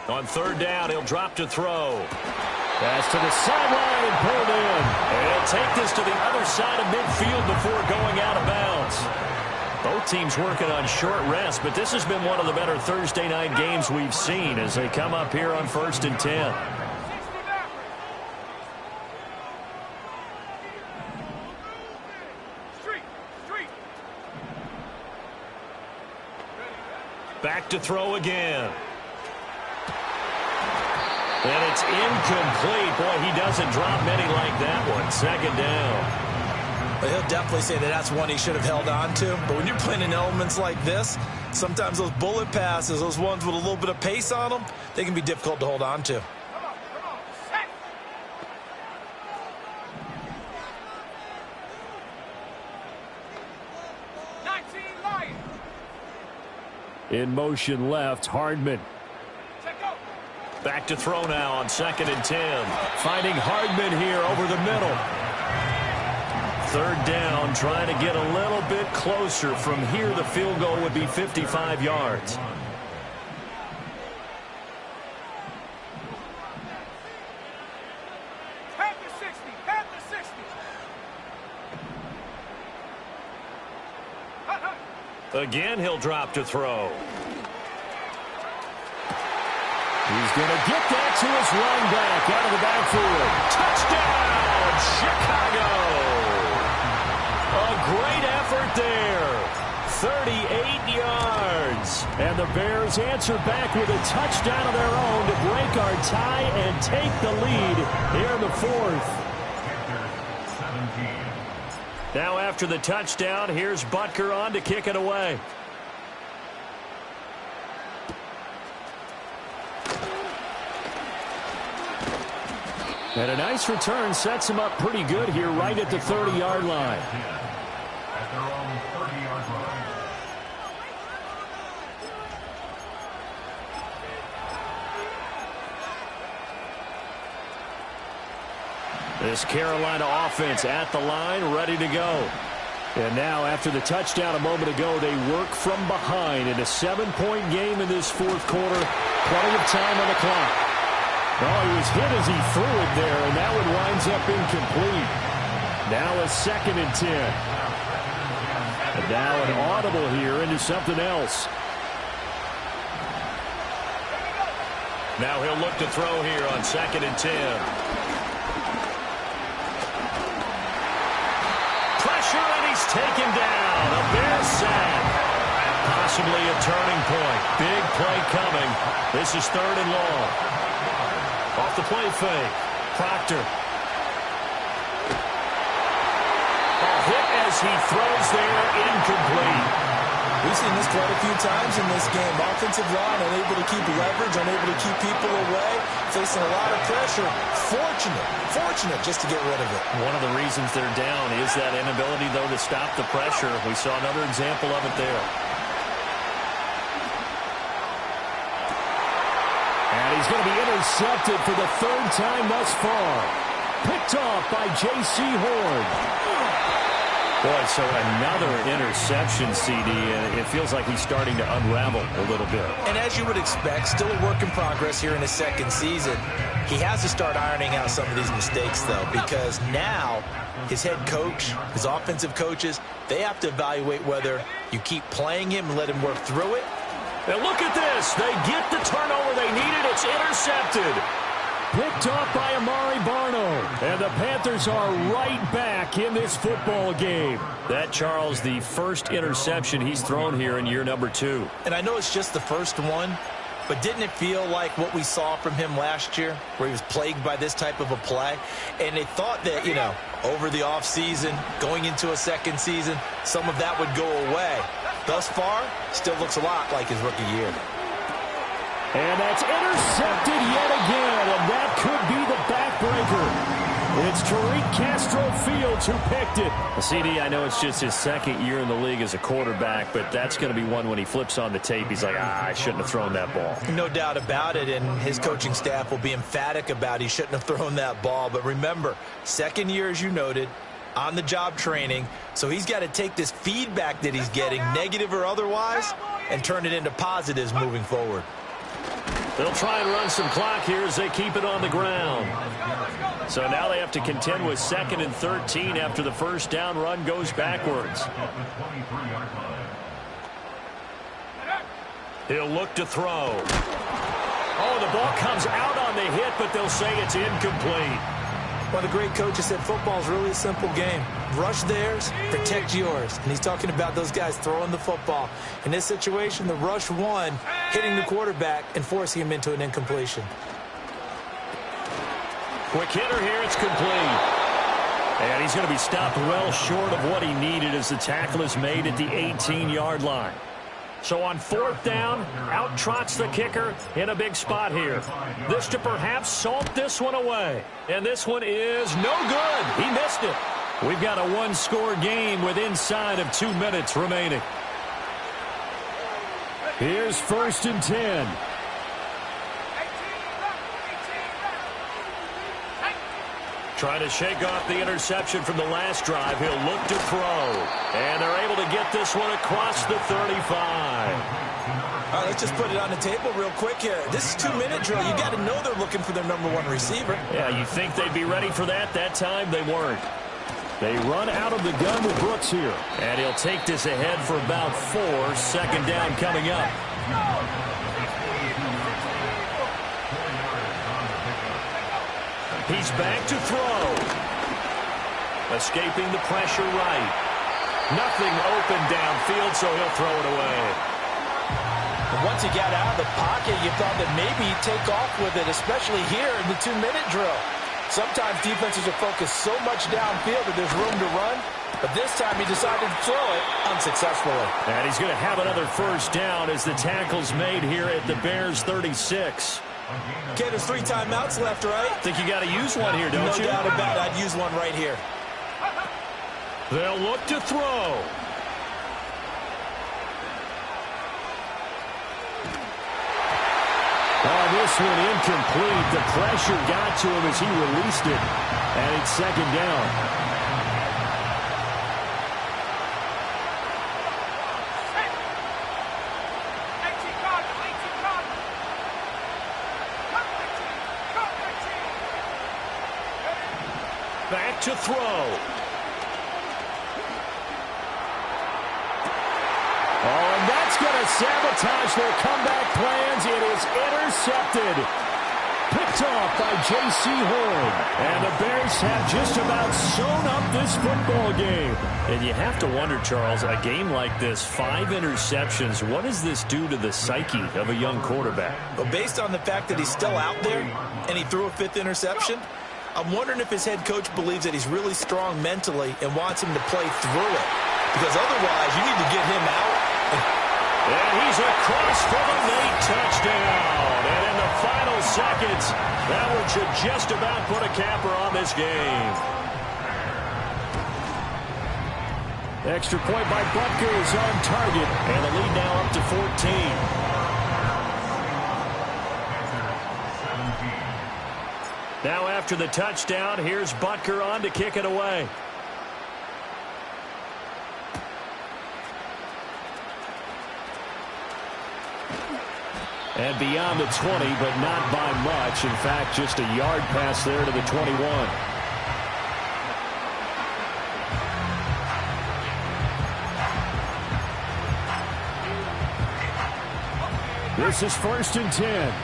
On third down, he'll drop to throw. Pass to the sideline and pulled in. And he'll take this to the other side of midfield before going out of bounds. Both teams working on short rest, but this has been one of the better Thursday night games we've seen as they come up here on 1st and 10. Back to throw again. And it's incomplete. Boy, he doesn't drop many like that one. Second down. But he'll definitely say that that's one he should have held on to. But when you're playing in elements like this, sometimes those bullet passes, those ones with a little bit of pace on them, they can be difficult to hold on to. In motion left, Hardman. Back to throw now on 2nd and 10. Finding Hardman here over the middle. Third down, trying to get a little bit closer. From here, the field goal would be 55 yards. Head to 60. Again, he'll drop to throw. He's going to get that to his running back out of the backfield. Touchdown, Chicago! A great effort there. 38 yards. And the Bears answer back with a touchdown of their own to break our tie and take the lead here in the fourth. Now after the touchdown, here's Butker on to kick it away. And a nice return sets him up pretty good here right at the 30-yard line. At their own 30-yard line. This Carolina offense at the line, ready to go. And now after the touchdown a moment ago, they work from behind in a 7-point game in this fourth quarter. Plenty of time on the clock. Oh, he was hit as he threw it there, and that one winds up incomplete. Now a 2nd and 10. And now an audible here into something else. Now he'll look to throw here on 2nd and 10. Pressure, and he's taken down. A Bears sack. Possibly a turning point. Big play coming. This is 3rd and long. Off the play fake. Proctor. A hit as he throws there, incomplete. We've seen this quite a few times in this game. Offensive line unable to keep leverage, unable to keep people away, facing a lot of pressure. Fortunate just to get rid of it. One of the reasons they're down is that inability, though, to stop the pressure. We saw another example of it there. And he's going to be intercepted for the 3rd time thus far. Picked off by J.C. Horn. Boy, so another interception, CD, and it feels like he's starting to unravel a little bit. And as you would expect, still a work in progress here in his 2nd season. He has to start ironing out some of these mistakes, though, because now his head coach, his offensive coaches, they have to evaluate whether you keep playing him and let him work through it. And look at this. They get the turnover they needed. It's intercepted. Picked off by Amari Barno. And the Panthers are right back in this football game. That, Charles, the first interception he's thrown here in year number 2. And I know it's just the first one, but didn't it feel like what we saw from him last year, where he was plagued by this type of a play? And they thought that, you know, over the offseason, going into a second season, some of that would go away. Thus far, still looks a lot like his rookie year. And that's intercepted yet again, and that could be the backbreaker. It's Tariq Castro-Fields who picked it. CD, I know it's just his second year in the league as a quarterback, but that's going to be one when he flips on the tape. He's like, I shouldn't have thrown that ball. No doubt about it, and his coaching staff will be emphatic about he shouldn't have thrown that ball. But remember, second year, as you noted, on-the-job training, so he's got to take this feedback that he's getting, negative or otherwise, and turn it into positives moving forward. They'll try and run some clock here as they keep it on the ground. So now they have to contend with 2nd and 13 after the first down run goes backwards. He'll look to throw. Oh, the ball comes out on the hit, but they'll say it's incomplete. One of the great coaches said football is really a simple game. Rush theirs, protect yours. And he's talking about those guys throwing the football. In this situation, the rush one, hitting the quarterback and forcing him into an incompletion. Quick hitter here, it's complete. And he's going to be stopped well short of what he needed as the tackle is made at the 18-yard line. So on 4th down, out trots the kicker in a big spot here. This to perhaps salt this one away. And this one is no good. He missed it. We've got a one-score game with inside of 2 minutes remaining. Here's 1st and 10. Trying to shake off the interception from the last drive. He'll look to throw. And they're able to get this one across the 35. All right, let's just put it on the table real quick here. This is 2-minute drill. You got to know they're looking for their number 1 receiver. Yeah, you think they'd be ready for that? That time they weren't. They run out of the gun with Brooks here. And he'll take this ahead for about 4. 2nd down coming up. He's back to throw. Escaping the pressure right. Nothing open downfield, so he'll throw it away. And once he got out of the pocket, you thought that maybe he'd take off with it, especially here in the 2-minute drill. Sometimes defenses are focused so much downfield that there's room to run, but this time he decided to throw it unsuccessfully. And he's going to have another first down as the tackle's made here at the Bears 36. Okay, there's 3 timeouts left, right? Think you got to use one here, don't you? No doubt about it. I'd use one right here. They'll look to throw. Oh, this one incomplete. The pressure got to him as he released it. And it's 2nd down. Back to throw. Oh, and that's going to sabotage their comeback plans. It is intercepted. Picked off by J.C. Horn. And the Bears have just about sewn up this football game. And you have to wonder, Charles, a game like this, 5 interceptions, what does this do to the psyche of a young quarterback? Well, based on the fact that he's still out there and he threw a 5th interception, I'm wondering if his head coach believes that he's really strong mentally and wants him to play through it. Because otherwise, you need to get him out. And he's across for the late touchdown. And in the final seconds, that one should just about put a capper on this game. Extra point by Butker is on target. And the lead now up to 14. Now after the touchdown, here's Butker on to kick it away. And beyond the 20, but not by much. In fact, just a yard pass there to the 21. This is 1st and 10.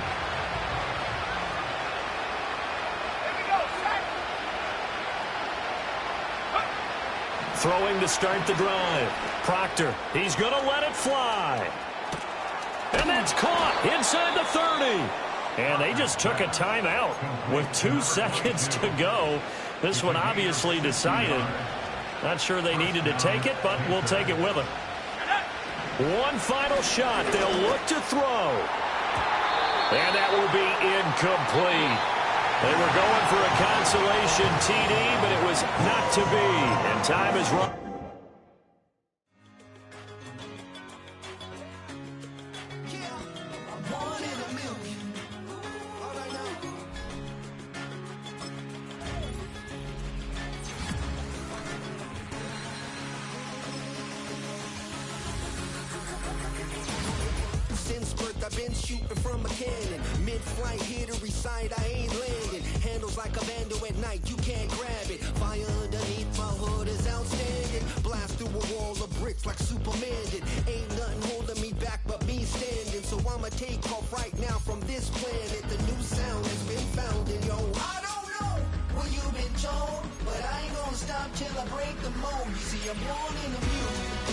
Throwing to start the drive. Proctor, he's going to let it fly. And that's caught inside the 30. And they just took a timeout with 2 seconds to go. This one obviously decided. Not sure they needed to take it, but we'll take it with them. One final shot. They'll look to throw. And that will be incomplete. They were going for a consolation TD, but it was not to be. And time is run. Since birth, I've been shooting from a cannon. Mid-flight, here to recite, I ain't landing. Handles like a vandal at night, you can't grab it. Fire underneath my hood is outstanding. Blast through a wall of bricks like Superman did. Ain't nothing holding me back but me standing. So I'ma take off right now from this planet. The new sound has been found in yo. I don't know what you've been told, but I ain't gonna stop till I break the mold. You see, I'm born in the music.